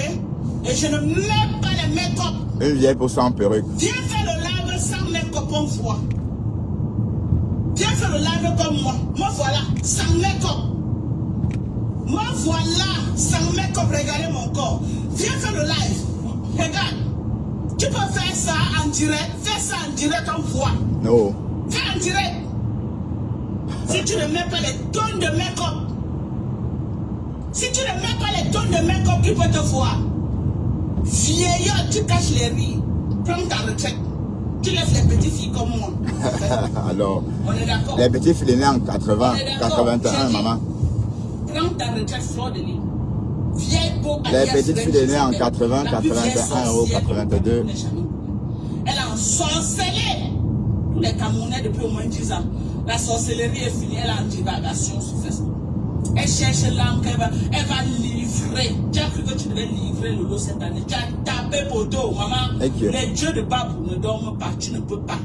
Et je ne mets pas les make-up. Une vieille peau sans perruque. Viens faire le live sans make-up, on voit. Viens faire le live comme moi. Moi voilà, sans make-up. Moi voilà, sans make-up, regardez mon corps. Viens faire le live. Regarde. Tu peux faire ça en direct. Fais ça en direct, on voit. Non. Fais en direct. Si tu ne mets pas les tonnes de make-up. Si tu ne mets pas les tonnes de make-up, qui peut te voir. Vieillard, tu caches les rires. Prends ta retraite. Tu laisses les petites filles comme moi. Alors, on est d'accord. Les petites filles nées en 80, 81, maman. Prends ta retraite, Fleur de Lys. Vieille peau. Les petites filles nées en 80, 81 euros, 82. Elle a ensorcelé tous les Camerounais depuis au moins 10 ans. La sorcellerie est finie, elle est en divagation sur Facebook. Elle cherche l'âme qu'elle va livrer. Tu as cru que tu devais livrer Lolo cette année. Tu as tapé pour dos, maman. Les dieux de Babou ne dorment pas, tu ne peux pas.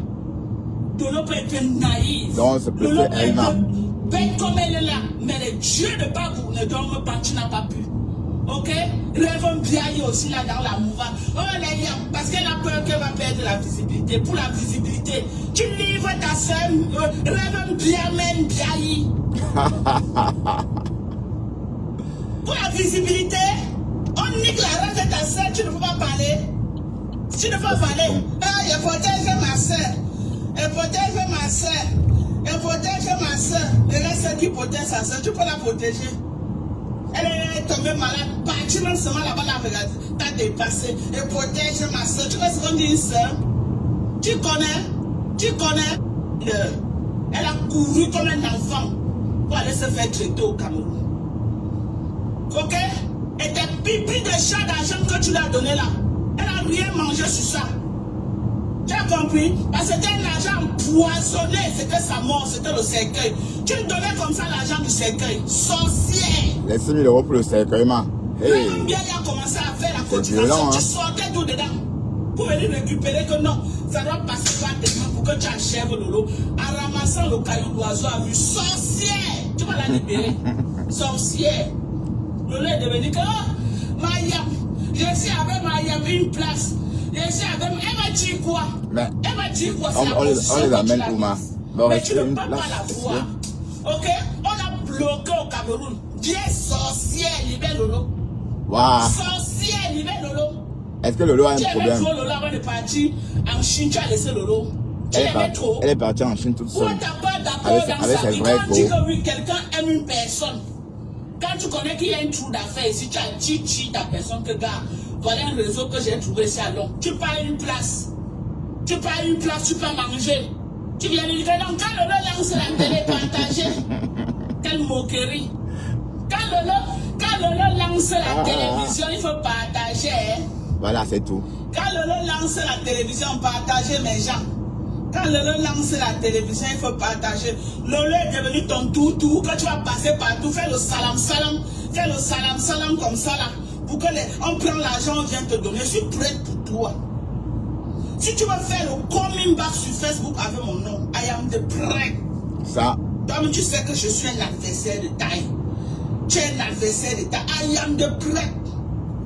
Lolo peut être naïf. Donc, c'est plus elle n'a. Bête comme elle est là. Mais les dieux de Babou ne dorment pas, tu n'as pas pu. Ok? Rêve bien aussi là dans la mouvance. Oh, parce qu'elle a peur qu'elle va perdre la visibilité. Pour la visibilité, tu livres ta soeur. Rêve bien, même bien. Pour la visibilité, on nique la race de ta soeur, tu ne peux pas parler. Tu ne peux pas parler. Ah, elle protège ma soeur. Elle protège ma soeur. Elle protège ma soeur. Elle est celle qui protège sa soeur. Tu peux la protéger. Elle est tombée malade. Bâtiment seulement là-bas, la regarde. T'as dépassé. Elle protège ma soeur. Tu vois ce qu'on dit une soeur? Tu connais? Tu connais? Elle a couru comme un enfant pour aller se faire traiter au Cameroun. Ok? Et tes pipis de chat d'argent que tu lui as donné là, elle n'a rien mangé sur ça. Tu as compris? Parce que c'était un argent empoisonné, c'était sa mort, c'était le cercueil. Tu lui donnais comme ça l'argent du cercueil. Sorcière! Les 6 000 euros pour le cercueil, man. Hey. Même bien, il a commencé à faire la cotisation. Tu sortais tout dedans. Pour venir récupérer que non, ça doit passer par tes mains pour que tu achèves Lolo. En ramassant le caillou d'oiseau à vue. Sorcière! Tu vas la libérer. Sorcière! Lolo est devenu que, oh, Mayam, je suis avec Mayam une place. Je suis avec, elle va dire quoi? Mais elle va dire quoi? On les amène où, ma? Mais tu ne peux pas la voir. Ok? On a bloqué au Cameroun. Viens sorcière, libère Lolo. Wow. Sorcière, libère Lolo. Est-ce que Lolo a un problème? Tu aimais trop Lolo avant de partir en Chine, tu as laissé Lolo. Tu l'aimais trop. Elle est partie en Chine toute seule. Pourquoi tu n'as pas d'accord dans sa vie? Quand on dit que oui, quelqu'un aime une personne. Quand tu connais qu'il y a un trou d'affaires ici, tu as dit ta personne que gars, voilà un réseau que j'ai trouvé ici à Londres. Tu pars une place. Tu pars une place, tu peux manger. Tu viens lui dire non, quand Lolo lance la télé, partagez. Quelle moquerie. Quand Lolo lance la télévision, il faut partager. Voilà, c'est tout. Quand Lolo lance la télévision, partagez mes gens. Quand Lolo lance la télévision, il faut partager. Lolo est devenu ton toutou. Quand tu vas passer partout, fais le salam salam. Fais le salam salam comme ça là. Pour que on prend l'argent, on vient te donner. Je suis prête pour toi. Si tu veux faire le coming back sur Facebook avec mon nom, I am the prêt. Ça. Donc tu sais que je suis un adversaire de taille. Tu es un adversaire de taille. I am the prêt.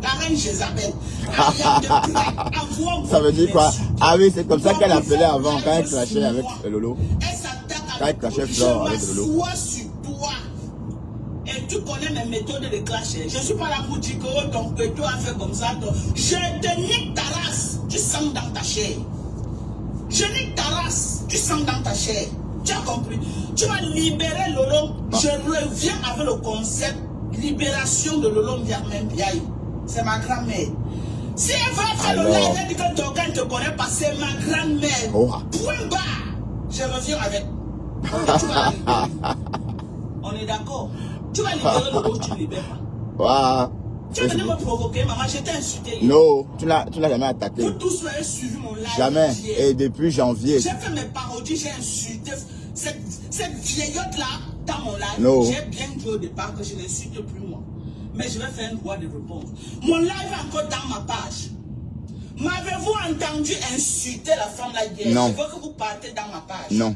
La reine Jézabel. I am the prêt. Ça veut dire quoi? Ah oui, c'est comme ça qu'elle appelait avant quand elle clashait avec Lolo. Quand elle clashait Flore avec Lolo. Je m'assois sur toi. Et tu connais mes méthodes de clash. Je ne suis pas là pour dire que ton péto a fait comme ça. Je te nique ta race. Tu sens dans ta chair. Je nique ta race. Tu sens dans ta chair. Tu as compris? Tu vas libérer Lolo. Je reviens avec le concept libération de Lolo Ndiaye. C'est ma grand-mère. Si elle va faire le live, elle dit que ton gars ne te connaît pas, c'est ma grand-mère. Oh. Point barre. Je reviens avec. Tu vas libérer. On est d'accord? Tu vas libérer Lolo, tu ne libères pas. Wow. Tu es venu me provoquer, maman, je t'ai insulté. Non, tu l'as jamais attaqué. Vous tous avez suivi mon live. Jamais. Et depuis janvier. J'ai fait mes parodies, j'ai insulté cette vieillotte-là dans mon live. No. J'ai bien dit au départ que je n'insulte plus moi. Mais je vais faire un droit de réponse. Mon live est encore dans ma page. M'avez-vous entendu insulter la femme là hier? Non. Je veux que vous partez dans ma page. Non.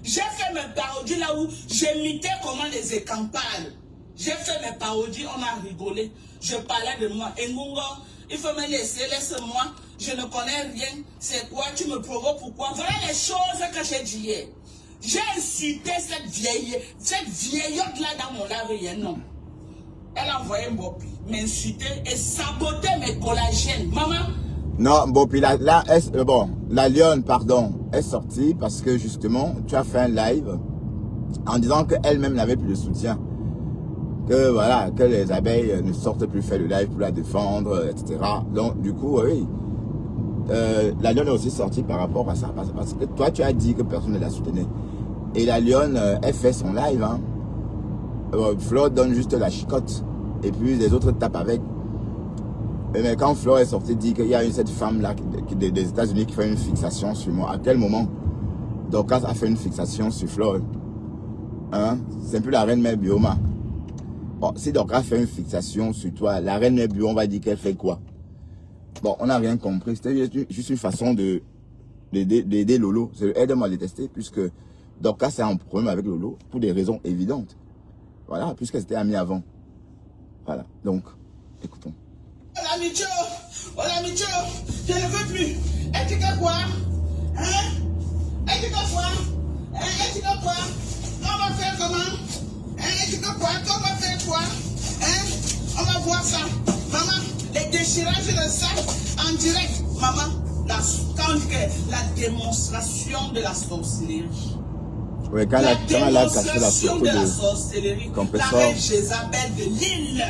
J'ai fait mes parodies là où j'imitais comment les écans parlent. J'ai fait mes parodies, on a rigolé. Je parlais de moi. Et Ngungo, il faut me laisser, laisse-moi. Je ne connais rien. C'est quoi? Tu me provoques pourquoi? Voilà les choses que j'ai dit hier. J'ai insulté cette vieillotte là dans mon live hier, non. Elle a envoyé Mbopi m'insulter et saboter mes collagènes. Maman? Non, Mbopi, la lionne, pardon, est sortie parce que justement, tu as fait un live en disant qu'elle-même n'avait plus de soutien. Que voilà, que les abeilles ne sortent plus faire le live pour la défendre, etc. Donc, du coup, oui, la lionne est aussi sortie par rapport à ça. Parce que toi, tu as dit que personne ne la soutenait. Et la lionne, elle fait son live, hein. Flore donne juste la chicotte et puis les autres tapent avec. Mais quand Flore est sortie, dit qu'il y a cette femme là des États-Unis qui fait une fixation sur moi. À quel moment Dorcas a fait une fixation sur Flore? Hein? C'est un peu la reine mère Bioma. Bon, si Dorcas fait une fixation sur toi, la reine mère Bioma, on va dire qu'elle fait quoi? Bon, on n'a rien compris. C'était juste une façon d'aider Lolo. Elle m'a détesté puisque Dorcas est en problème avec Lolo pour des raisons évidentes. Voilà, puisqu'elle s'était amie avant. Voilà, donc, écoutons. Hola, Micho, je ne veux plus. Et tu veux quoi? Hein? Et tu veux quoi? Et tu veux quoi? On va faire comment? Et tu veux quoi? On va faire quoi? Hein? On va voir ça. Maman, les déchirages de ça en direct. Maman, quand on dit que la démonstration de la sorcellerie. Oui, quand elle a caché la photo de la sorcellerie, compresseur. La reine Jézabel de Lille.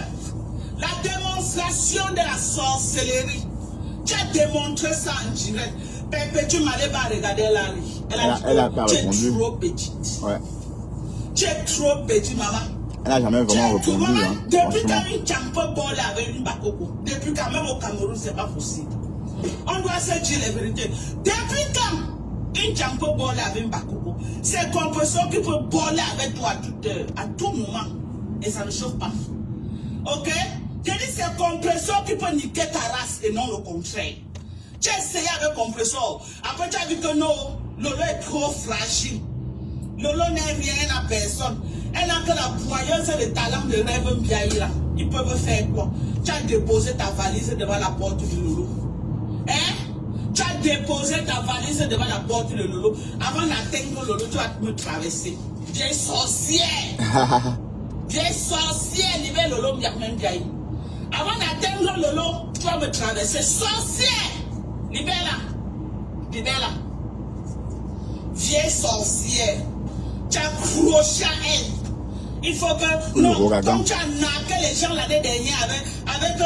La démonstration de la sorcellerie. Tu as démontré ça en direct. Pépé, tu m'allais pas regarder Larry. Elle a pas tu répondu. es trop petite. Ouais. Tu es trop petite, maman. Elle n'a jamais vraiment répondu. Hein, depuis quand une champo bolle avec une bakoko, depuis quand même au Cameroun, c'est pas possible. On doit se dire la vérité. Depuis quand une champo bolle avec une bakoko, c'est compresseur qui peut boller avec toi à tout moment. Et ça ne chauffe pas. Ok? Je dis c'est compresseur qui peut niquer ta race et non le contraire. Tu as essayé avec compresseur. Après tu as vu que non, Lolo est trop fragile. Lolo n'est rien à personne. Elle n'a que la voyance et le talent de rêve Mbiaïra. Ils peuvent faire quoi? Tu as déposé ta valise devant la porte de Lolo. Hein? Tu as déposé ta valise devant la porte de Lolo. Avant d'atteindre Lolo, tu vas me traverser. Vieille sorcière! Vieille sorcière, libère Lolo Mbiaïra. Avant d'atteindre Lolo, tu vas me traverser. Sorcière! Libère-la. Libère-la. Vieille sorcière. Tu as accroché à elle. Il faut que, non, comme tu as narqué les gens l'année dernière avec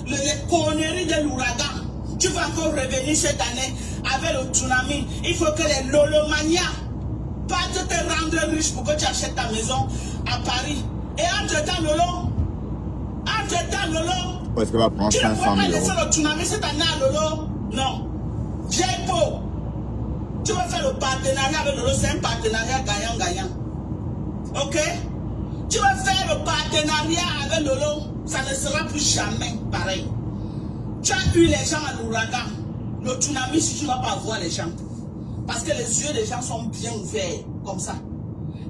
les conneries de l'ouragan, tu vas encore revenir cette année avec le tsunami. Il faut que les Lolomania partent te rendre riche pour que tu achètes ta maison à Paris. Et entre-temps, Lolo, Ou est-ce qu'elle va prendre Tu ne 500 pourras pas 000 laisser euros? le tsunami cette année à Lolo. Non. J'ai beau. Tu vas faire le partenariat avec Lolo, c'est un partenariat gagnant-gagnant. Ok? Tu vas faire le partenariat avec Lolo, ça ne sera plus jamais pareil. Tu as eu les gens à l'ouragan. Le tsunami, si tu ne vas pas voir les gens. Parce que les yeux des gens sont bien ouverts, comme ça.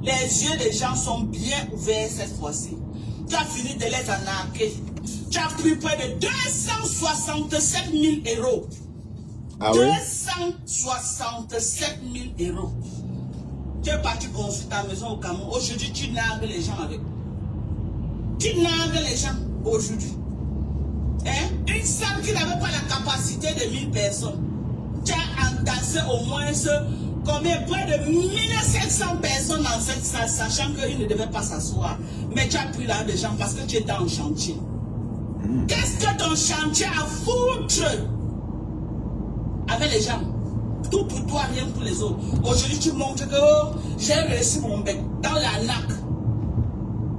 Les yeux des gens sont bien ouverts cette fois-ci. Tu as fini de les arnaquer. Tu as pris près de 267 000 euros. Ah oui? 267 000 euros. Tu es parti construire ta maison au Cameroun. Aujourd'hui, tu nargues les gens avec. Tu nargues les gens aujourd'hui. Hein? Une salle qui n'avait pas la capacité de 1000 personnes. Tu as entassé au moins combien? Près de 1700 personnes dans cette salle, sachant qu'ils ne devaient pas s'asseoir. Mais tu as pris là des gens parce que tu étais en chantier. Qu'est-ce que ton chantier a foutre avec les gens? Tout pour toi, rien pour les autres. Aujourd'hui, tu montres que oh, j'ai réussi mon bec dans l'arnaque.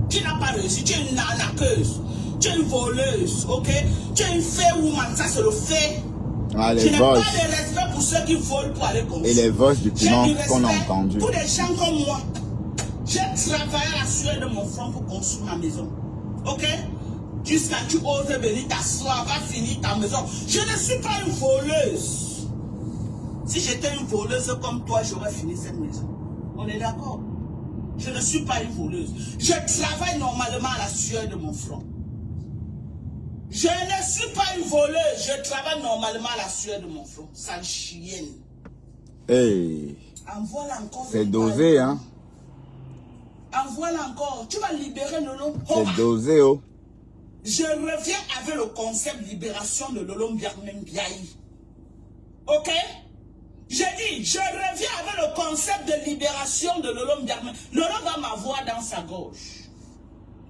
Tu n'as pas réussi, tu es une arnaqueuse. Tu es une voleuse, ok? Tu es une fair woman, ça c'est le fait. Ah, Je les n'ai pas vols. de respect pour ceux qui volent pour aller construire. Et les vols du J'ai piment du qu'on a respect entendu. pour des gens comme moi. J'ai travaillé à la sueur de mon front pour construire ma maison. Ok? Jusqu'à tu oses venir t'asseoir, va finir ta maison. Je ne suis pas une voleuse. Si j'étais une voleuse comme toi, j'aurais fini cette maison. On est d'accord? Je ne suis pas une voleuse. Je travaille normalement à la sueur de mon front. Je ne suis pas une voleuse. Je travaille normalement à la sueur de mon front. Sale chienne. Hey, Envoie-la encore. c'est dosé, hein? Envoie-la encore. Tu vas libérer Lolo. C'est dosé, oh. Je reviens avec le concept libération de Lolo Mbiaye. Ok? J'ai dit, je reviens avec le concept de libération de Lolo Mbiaye. Lolo va m'avoir dans sa gauche.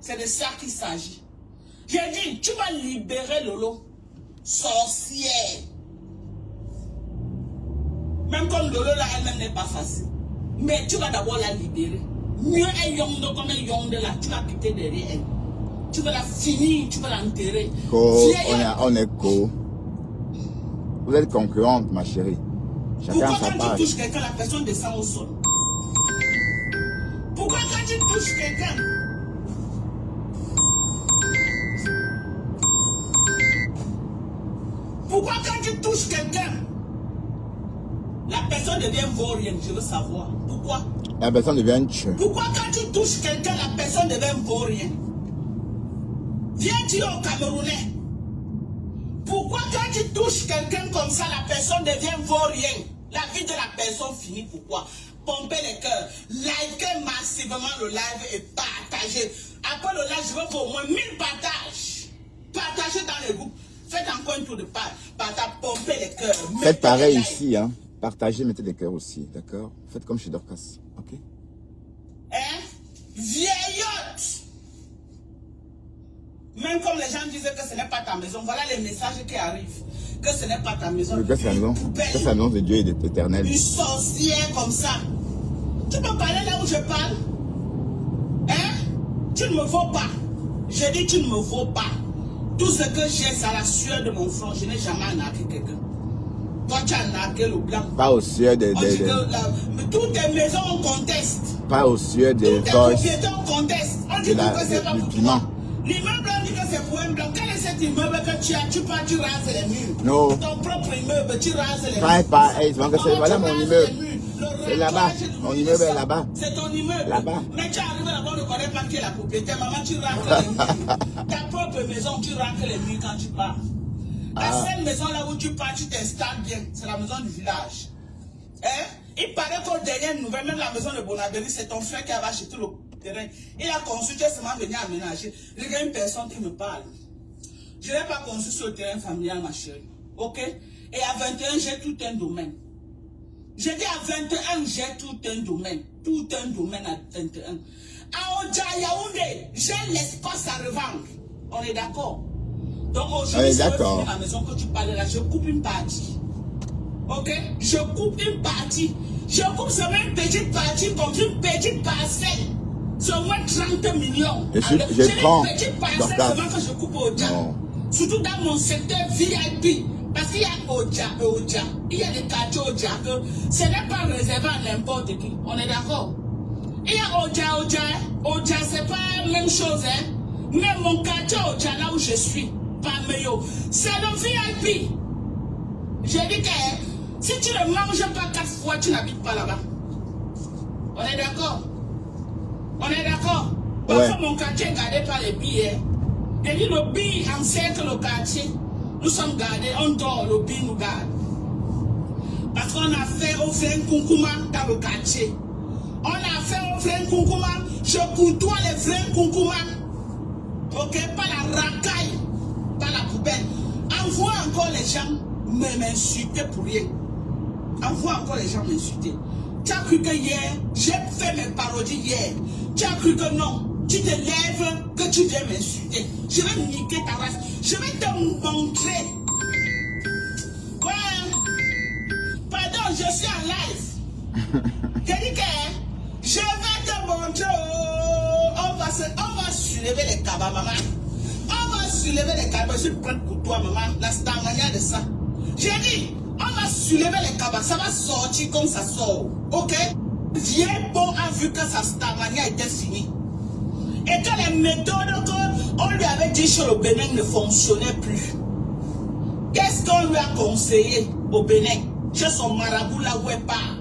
C'est de ça qu'il s'agit. J'ai dit, tu vas libérer Lolo. Sorcière. Même comme Lolo là, elle-même n'est pas facile. Mais tu vas d'abord la libérer. Mieux un yonde comme un yonde là, tu vas quitter derrière elle. Tu vas la finir, tu vas l'enterrer. On est co. Vous êtes concurrente, ma chérie. Chacun Pourquoi sa quand page. tu touches quelqu'un, la personne descend au sol? Pourquoi quand tu touches quelqu'un? Pourquoi quand tu touches quelqu'un, la personne devient vaurienne? Je veux savoir. Pourquoi? La personne devient tchè. Pourquoi quand tu touches quelqu'un, la personne devient vaurienne? Viens-tu au Camerounais? Pourquoi quand tu touches quelqu'un comme ça, la personne devient vaurienne? La vie de la personne finit. Pourquoi? Pompez les cœurs, likez massivement le live et partagez. Après le live, je veux pour au moins 1000 partages. Partagez dans les groupes. Faites encore un tour de page. Pompez les cœurs. Faites pareil ici, hein. Partagez, mettez des cœurs aussi, d'accord? Faites comme chez Dorcas, ok? Hein? Vieillotte! Même comme les gens disaient que ce n'est pas ta maison, voilà les messages qui arrivent. Que ce n'est pas ta maison. Que c'est la maison. Que c'est la maison de Dieu et de l'éternel. Une sorcière comme ça. Tu peux parler là où je parle? Hein? Tu ne me vaux pas. Je dis tu ne me vaux pas. Tout ce que j'ai, c'est à la sueur de mon front. Je n'ai jamais arnaqué quelqu'un. Toi, tu as arnaqué le blanc. Pas au sueur des... Toutes tes maisons, on conteste. Pas au sueur des Toutes tes voices. propriétés, on conteste. On dit que c'est pas pour toi. L'immeuble, on dit que c'est pour un blanc. Quel est cet immeuble que tu as? Tu pars, tu rases les murs. Non. Ton propre immeuble, tu rases les murs. Voilà mon immeuble. C'est là-bas. Mon immeuble est là-bas. C'est ton immeuble. Là-bas. Mais tu arrives là-bas, on ne connaît pas qui est la propriété. Maman, tu rases les murs. Ta propre maison, tu rases les murs quand tu pars. La seule maison là où tu pars, tu t'installes bien. C'est la maison du village. Hein? Il paraît qu'aux dernières nouvelles, même la maison de Bonabéry, c'est ton frère qui avait acheté le terrain. Il a construit, tu es seulement venu aménager. Regarde une personne qui me parle. Je n'ai pas construit sur le terrain familial, ma chérie. Ok? Et à 21, j'ai tout un domaine. J'ai dit à 21, j'ai tout un domaine. Tout un domaine à 21. À Oja Yaoundé, j'ai l'espace à revendre. On est d'accord? Donc aujourd'hui, si je veux finir la maison que tu parles là, je coupe une partie. Ok? Je coupe une partie. Je coupe seulement une petite partie comme une petite parcelle. C'est au moins 30 millions. Je prends. Une petite parcelle seulement que je coupe au Dja. Surtout dans mon secteur VIP. Parce qu'il y a Oja, il y a des quartiers Oja que ce n'est pas réservé à n'importe qui. On est d'accord? Il y a Oja, c'est pas la même chose, hein. Mais mon quartier Oja, là où je suis, pas meilleur, c'est le VIP. J'ai dit que si tu ne manges pas 4 fois, tu n'habites pas là-bas. On est d'accord? On est d'accord? Parce que mon quartier est gardé par les billets. Et dit le billet encercle le quartier. Nous sommes gardés, on dort, le billet nous garde. Parce qu'on a fait offrir un Kunkuma dans le quartier. On a fait offrir un Kunkuma. Je côtoie les vrais Kunkuma. Ok, pas la racaille, pas la poubelle. Envoie encore les gens m'insulter pour rien. Envoie encore les gens m'insulter. Tu as cru que hier, j'ai fait mes parodies hier. Tu as cru que non. Tu te lèves, que tu viens m'insulter. Je vais niquer ta race. Je vais te montrer. Ouais. Pardon, je suis en live. J'ai dit que je vais te montrer. On va soulever les cabas, maman. On va soulever les cabas. Je vais prendre pour toi, maman. La stamania de ça. J'ai dit, on va soulever les cabas. Ça va sortir comme ça sort. Ok? Viens bon a vu que sa stamania était finie. Et que les méthodes qu'on lui avait dit sur le Bénin ne fonctionnaient plus. Qu'est-ce qu'on lui a conseillé au Bénin? Chez son marabout là où elle part.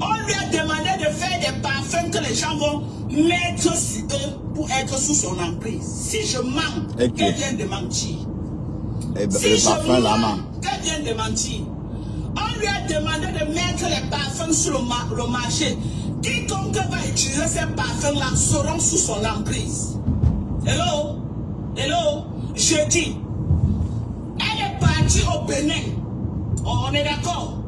On lui a demandé de faire des parfums que les gens vont mettre sur eux pour être sous son emprise. Si je mens, qu'elle vient de mentir. Si je mens, qu'elle vient de mentir. On lui a demandé de mettre les parfums sur le marché. Quiconque va utiliser ces parfums-là seront sous son emprise. Hello? Hello? Je dis, elle est partie au Bénin. On est d'accord?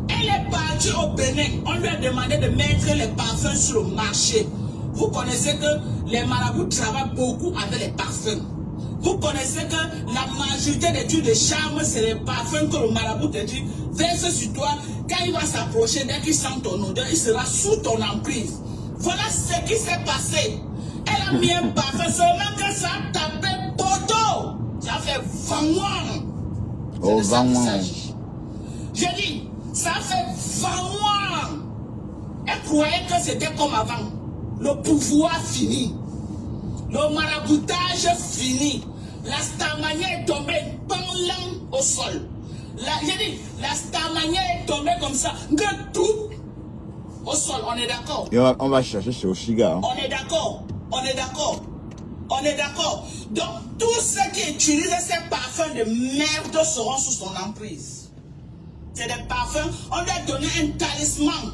Elle est partie au Bénin. On lui a demandé de mettre les parfums sur le marché. Vous connaissez que les marabouts travaillent beaucoup avec les parfums. Vous connaissez que la majorité des trucs de charme, c'est les parfums que le marabout te dit, verse sur toi. Quand il va s'approcher, dès qu'il sent ton odeur, il sera sous ton emprise. Voilà ce qui s'est passé. Elle a mis un parfum, seulement que ça a tapé poteau. Ça fait vangouan. Oh, vangouan. J'ai dit, ça fait vangouan. Elle croyait que c'était comme avant. Le pouvoir fini. Le maraboutage fini. La stamania est tombée pendant au sol. J'ai dit, la stamania est tombée comme ça, de tout au sol. On est d'accord? On va chercher chez Oshiga. Hein. On est d'accord. On est d'accord. On est d'accord. Donc, tous ceux qui utilisent ces parfums de merde seront sous son emprise. C'est des parfums. On lui a donné un talisman.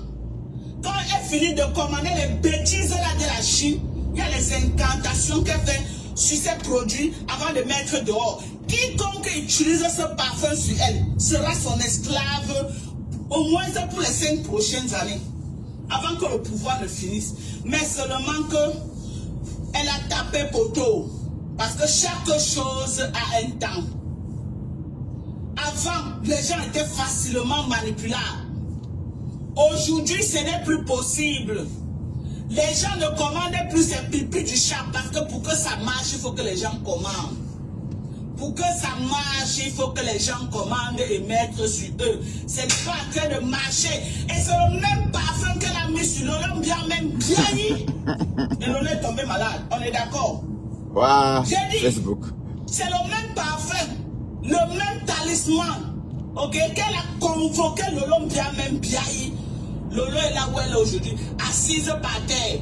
Quand elle finit de commander les bêtises là de la Chine, il y a les incantations qu'elle fait sur ces produits avant de mettre dehors. Quiconque utilise ce parfum sur elle sera son esclave au moins pour les 5 prochaines années. Avant que le pouvoir ne finisse. Mais seulement que elle a tapé poteau. Parce que chaque chose a un temps. Avant, les gens étaient facilement manipulables. Aujourd'hui, ce n'est plus possible. Les gens ne commandent plus ces pipis du chat parce que pour que ça marche, il faut que les gens commandent. Pour que ça marche, il faut que les gens commandent et mettent sur eux. C'est pas en train de marcher. Et c'est le même parfum qu'elle a mis sur l'homme bien même vieilli. Et l'homme est tombé malade. On est d'accord? Wow, j'ai dit, Facebook. C'est le même parfum, le même talisman. Ok, qu'elle a convoqué l'homme bien même vieilli. Lolo est là où elle est aujourd'hui, assise par terre.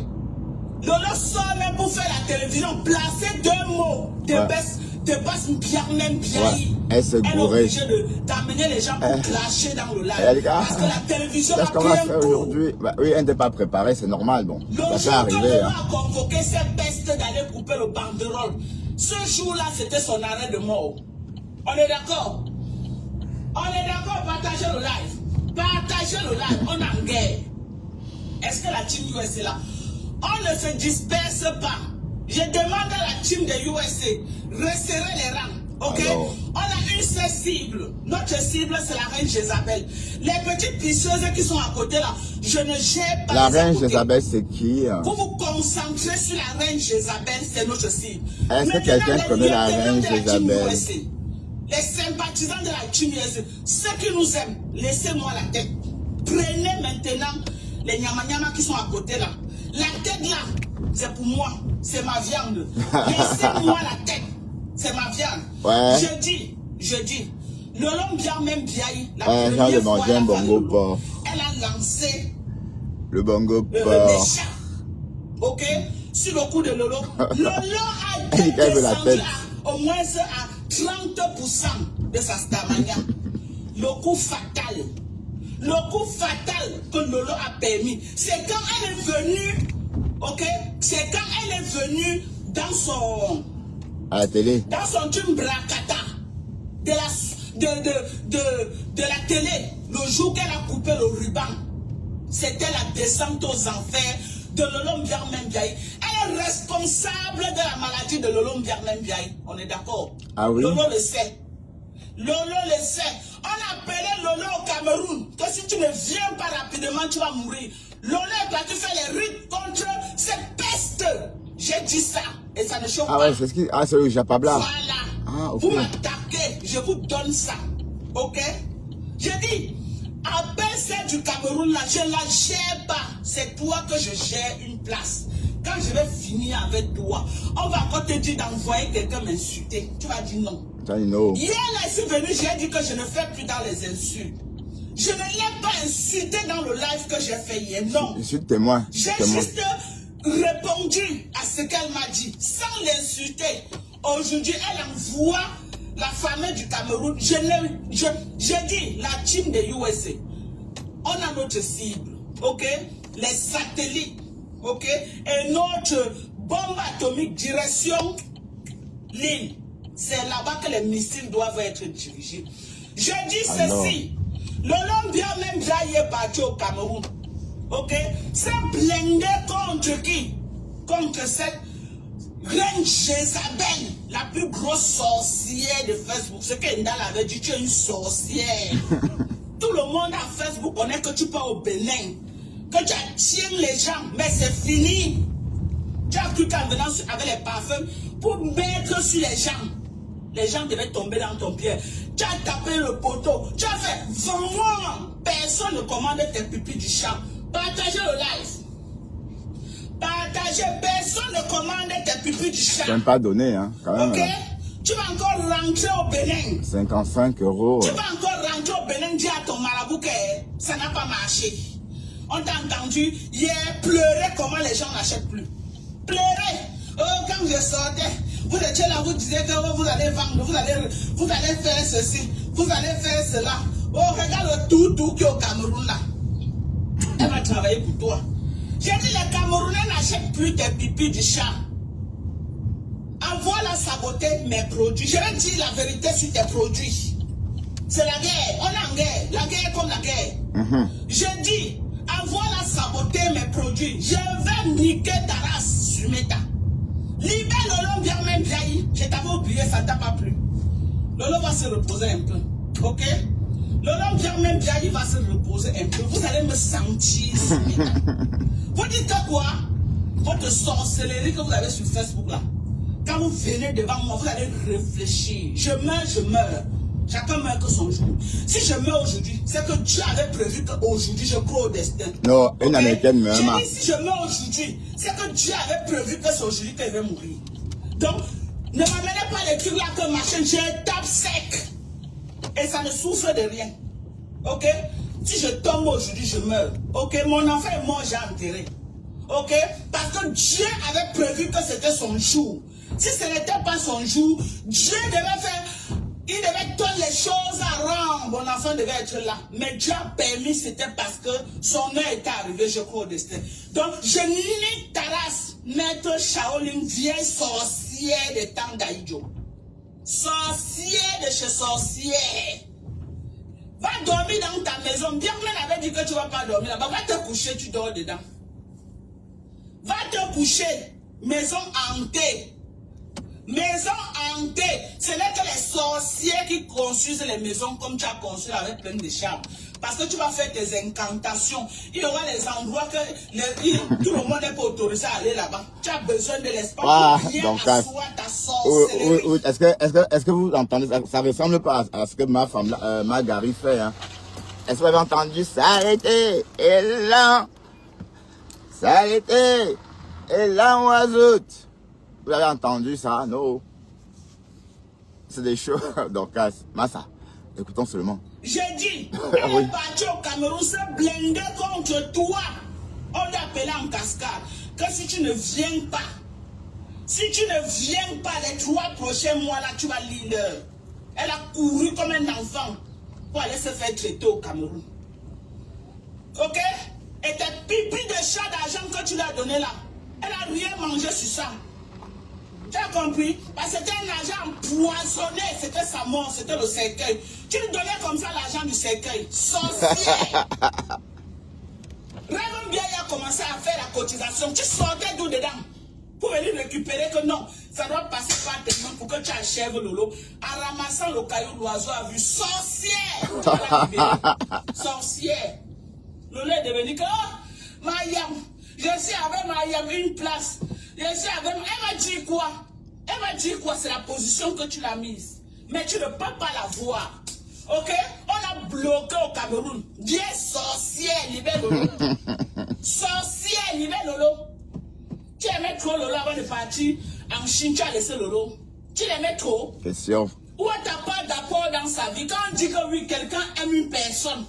Lolo sort même pour faire la télévision, placer 2 mots de basse bien même vieillie. Elle s'est gourée. Elle est obligée d'amener les gens pour clasher dans le live. Parce que la télévision a qu'on va faire aujourd'hui. Bah, oui, elle n'était pas préparée, c'est normal. Bon, le ça peut arriver. Lolo a convoqué cette peste d'aller couper le banderole. Ce jour-là, c'était son arrêt de mort. On est d'accord? On est d'accord, partagez le live. Partagez le live, on est en guerre. Est-ce que la team USA est là? On ne se disperse pas. Je demande à la team de USA, resserrer les rangs. Ok? Alors. On a une seule cible. Notre cible, c'est la reine Jézabel. Les petites pisseuses qui sont à côté là, je ne gère pas. La les à reine côté. Jézabel, c'est qui? Vous vous concentrez sur la reine Jézabel, c'est notre cible. Est-ce que quelqu'un connaît la reine Jézabel? Les sympathisants de la Team USA, ceux qui nous aiment, laissez-moi la tête. Prenez maintenant les nyama qui sont à côté là. La tête là, c'est pour moi, c'est ma viande. Laissez-moi la tête, c'est ma viande. Ouais. Je dis, Lolo Mbia même Biaï, la première fois elle a bongo porc. Elle a lancé Le bongo le porc. chat. Ok? Sur le coup de Lolo. Lolo a Il crève la descendu tête. au moins à 30% de sa stamina. Le coup fatal. Le coup fatal que Lolo a permis, c'est quand elle est venue, ok? C'est quand elle est venue dans son... À la télé. Dans son bracata de la télé, le jour qu'elle a coupé le ruban, c'était la descente aux enfers de Lolo Mbiarmembiaï. Elle est responsable de la maladie de Lolo Mbiarmembiaï. On est d'accord? Ah oui? Lolo le sait. Lolo le sait. On appelait Lolo au Cameroun que si tu ne viens pas rapidement, tu vas mourir. Lolo est parti faire les rites contre cette peste. J'ai dit ça et ça ne choque pas. Ah ouais, c'est ce qui... Ah, c'est le Japabla. Voilà. Ah, ok. Vous m'attaquez, je vous donne ça. Ok? J'ai dit, appelle celle du Cameroun là, je ne la gère pas. C'est toi que je gère une place. Quand je vais finir avec toi, on va encore te dire d'envoyer quelqu'un m'insulter. Tu vas dire non. Hier là, je suis venu, j'ai dit que je ne fais plus dans les insultes. Je ne l'ai pas insulté dans le live que j'ai fait hier. Non. Insulte-moi. J'ai juste répondu à ce qu'elle m'a dit, sans l'insulter. Aujourd'hui, elle envoie la famille du Cameroun. J'ai dit, la team de USA, on a notre cible, ok? Les satellites, ok? Et notre bombe atomique direction l'île. C'est là-bas que les missiles doivent être dirigés. Je dis ceci, Lolo Mbiarmembiaï est parti au Cameroun. Ok? C'est blindé contre qui? Contre cette reine Jézabel, la plus grosse sorcière de Facebook. Ce que Ndal avait dit, tu es une sorcière. Tout le monde à Facebook connaît que tu pars au Bénin, que tu attires les gens, mais c'est fini. Tu as cru qu'en venant avec les parfums pour mettre sur les gens devaient tomber dans ton pied. Tu as tapé le poteau, tu as fait vraiment. Personne ne commande tes pupilles du champ. Partagez le live. Partagez. Personne ne commande tes pupilles du champ. Je ne pas donné, hein, quand même. Ok? Tu vas encore rentrer au Bénin. 55 €. Tu vas encore rentrer au Bénin, dire à ton marabout que ça n'a pas marché. On t'a entendu hier pleurer comment les gens n'achètent plus. Pleurer. Oh, quand je sortais, vous étiez là, vous disiez que oh, vous allez vendre, vous allez faire ceci, vous allez faire cela. Oh, regarde le tout qui est au Cameroun là. Elle va travailler pour toi. J'ai dit, les Camerounais n'achètent plus tes pipis du chat. Envoie-la saboter mes produits. Je vais dire la vérité sur tes produits. C'est la guerre. On est en guerre. La guerre est comme la guerre. Je dis, envoie-la saboter mes produits. Je vais niquer ta race sur Meta. Libère Lolo Mbiarmembiaï. Je t'avais oublié, ça ne t'a pas plu. Lolo va se reposer un peu. Ok? Lolo Mbiarmembiaï va se reposer un peu. Vous allez me sentir. Vous dites quoi? Votre sorcellerie que vous avez sur Facebook là. Quand vous venez devant moi, vous allez réfléchir. Je meurs. Chacun meurt que son jour. Si je meurs aujourd'hui, c'est que Dieu avait prévu qu'aujourd'hui je crois au destin. Non, une américaine meurt. J'ai dit, si je meurs aujourd'hui, c'est que Dieu avait prévu que c'est aujourd'hui qu'elle va mourir. Donc, ne m'amenez pas les trucs là que machin, je tape sec. Et ça ne souffre de rien. Ok? Si je tombe aujourd'hui, je meurs. Ok? Mon enfant est mort, j'ai enterré. Ok? Parce que Dieu avait prévu que c'était son jour. Si ce n'était pas son jour, Dieu devait faire, il devait donner les choses à rendre. Mon enfant devait être là. Mais Dieu a permis, c'était parce que son heure était arrivée, je crois au destin. Donc, je nique ta race, maître Shaolin, vieille sorcière des temps d'Aïdjo. Sorcière de chez sorcière. Va dormir dans ta maison. Bien que l'on avait dit que tu ne vas pas dormir là-bas. Va te coucher, tu dors dedans. Va te coucher. Maison hantée. Maison hantée. Ce n'est que les sorciers qui construisent les maisons comme tu as construit avec plein de chambres. Parce que tu vas faire des incantations. Il y aura les endroits que tout le monde n'est pas autorisé à aller là-bas. Tu as besoin de l'espace pour bien asseoir ta sorcellerie. Est-ce que vous entendez ça? Ça ressemble pas à ce que ma femme, Marguerite fait. Hein? Est-ce que vous avez entendu ça? Arrêtez! Et là! Ça arrêtez! Et là, oiseau! Vous avez entendu ça? Non. C'est des choses. Donc, Massa, écoutons seulement. J'ai dit, elle est partie au Cameroun, se blinder contre toi. On l'a appelé en cascade. Que si tu ne viens pas, les 3 prochains mois là, tu vas leader. Elle a couru comme un enfant pour aller se faire traiter au Cameroun. Ok? Et tes pipis de chat d'argent que tu lui as donné là, elle a rien mangé sur ça. Tu as compris? Parce que c'était un argent empoisonné, c'était sa mort, c'était le cercueil. Tu lui donnais comme ça l'argent du cercueil. Sorcière! Rêve bien, il a commencé à faire la cotisation. Tu sortais d'où dedans? Pour venir récupérer que non, ça doit passer par tes mains pour que tu achèves Lolo. En ramassant le caillou, l'oiseau a vu. Sorcière! Tu vas la libérer. Sorcière! Lolo est devenu que, oh, Mayam, je suis avec Mayam une place. Je suis avec... Elle m'a dit quoi? Elle m'a dit quoi? C'est la position que tu l'as mise. Mais tu ne peux pas la voir. Ok? On a bloqué au Cameroun. Viens, sorcière, libère Lolo. Sorcière, libère Lolo. Tu aimais trop Lolo avant de partir en Chine, tu as laissé Lolo. Tu l'aimais trop. Question. Ou tu n'as pas d'apport dans sa vie? Quand on dit que oui, quelqu'un aime une personne,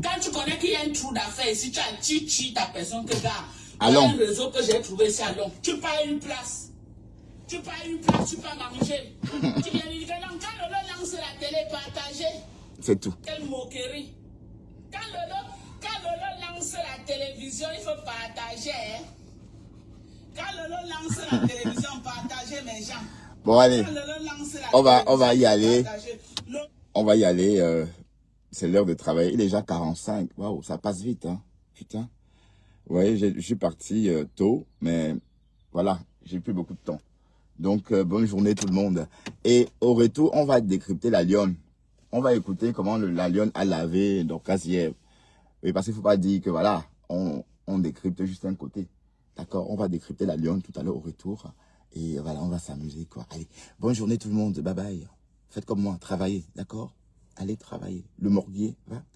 quand tu connais qu'il y a un trou d'affaires ici, tu as chichi ta personne que gars. Allons. Un réseau que j'ai trouvé ici à Londres. Tu payes une place. Tu payes une place, tu peux manger. Tu viens lui dire que non, quand Lolo lance la télé, partagez. C'est tout. Quelle moquerie. Quand Lolo lance la télévision, il faut partager. Hein? Quand Lolo lance la télévision, partagez mes gens. Bon, allez. Quand Lolo lance la On va y aller. Le... On va y aller. C'est l'heure de travailler. Il est déjà 45. Waouh, ça passe vite, hein. Putain. Vous voyez, je suis parti tôt, mais voilà, j'ai plus beaucoup de temps. Donc, bonne journée tout le monde. Et au retour, on va décrypter la lionne. On va écouter comment la lionne a lavé Dorcas hier. Oui, parce qu'il ne faut pas dire que voilà, on décrypte juste un côté. D'accord? On va décrypter la lionne tout à l'heure au retour. Et voilà, on va s'amuser, quoi. Allez, bonne journée tout le monde. Bye bye. Faites comme moi, travaillez, d'accord? Allez travailler. Le morguier va travailler.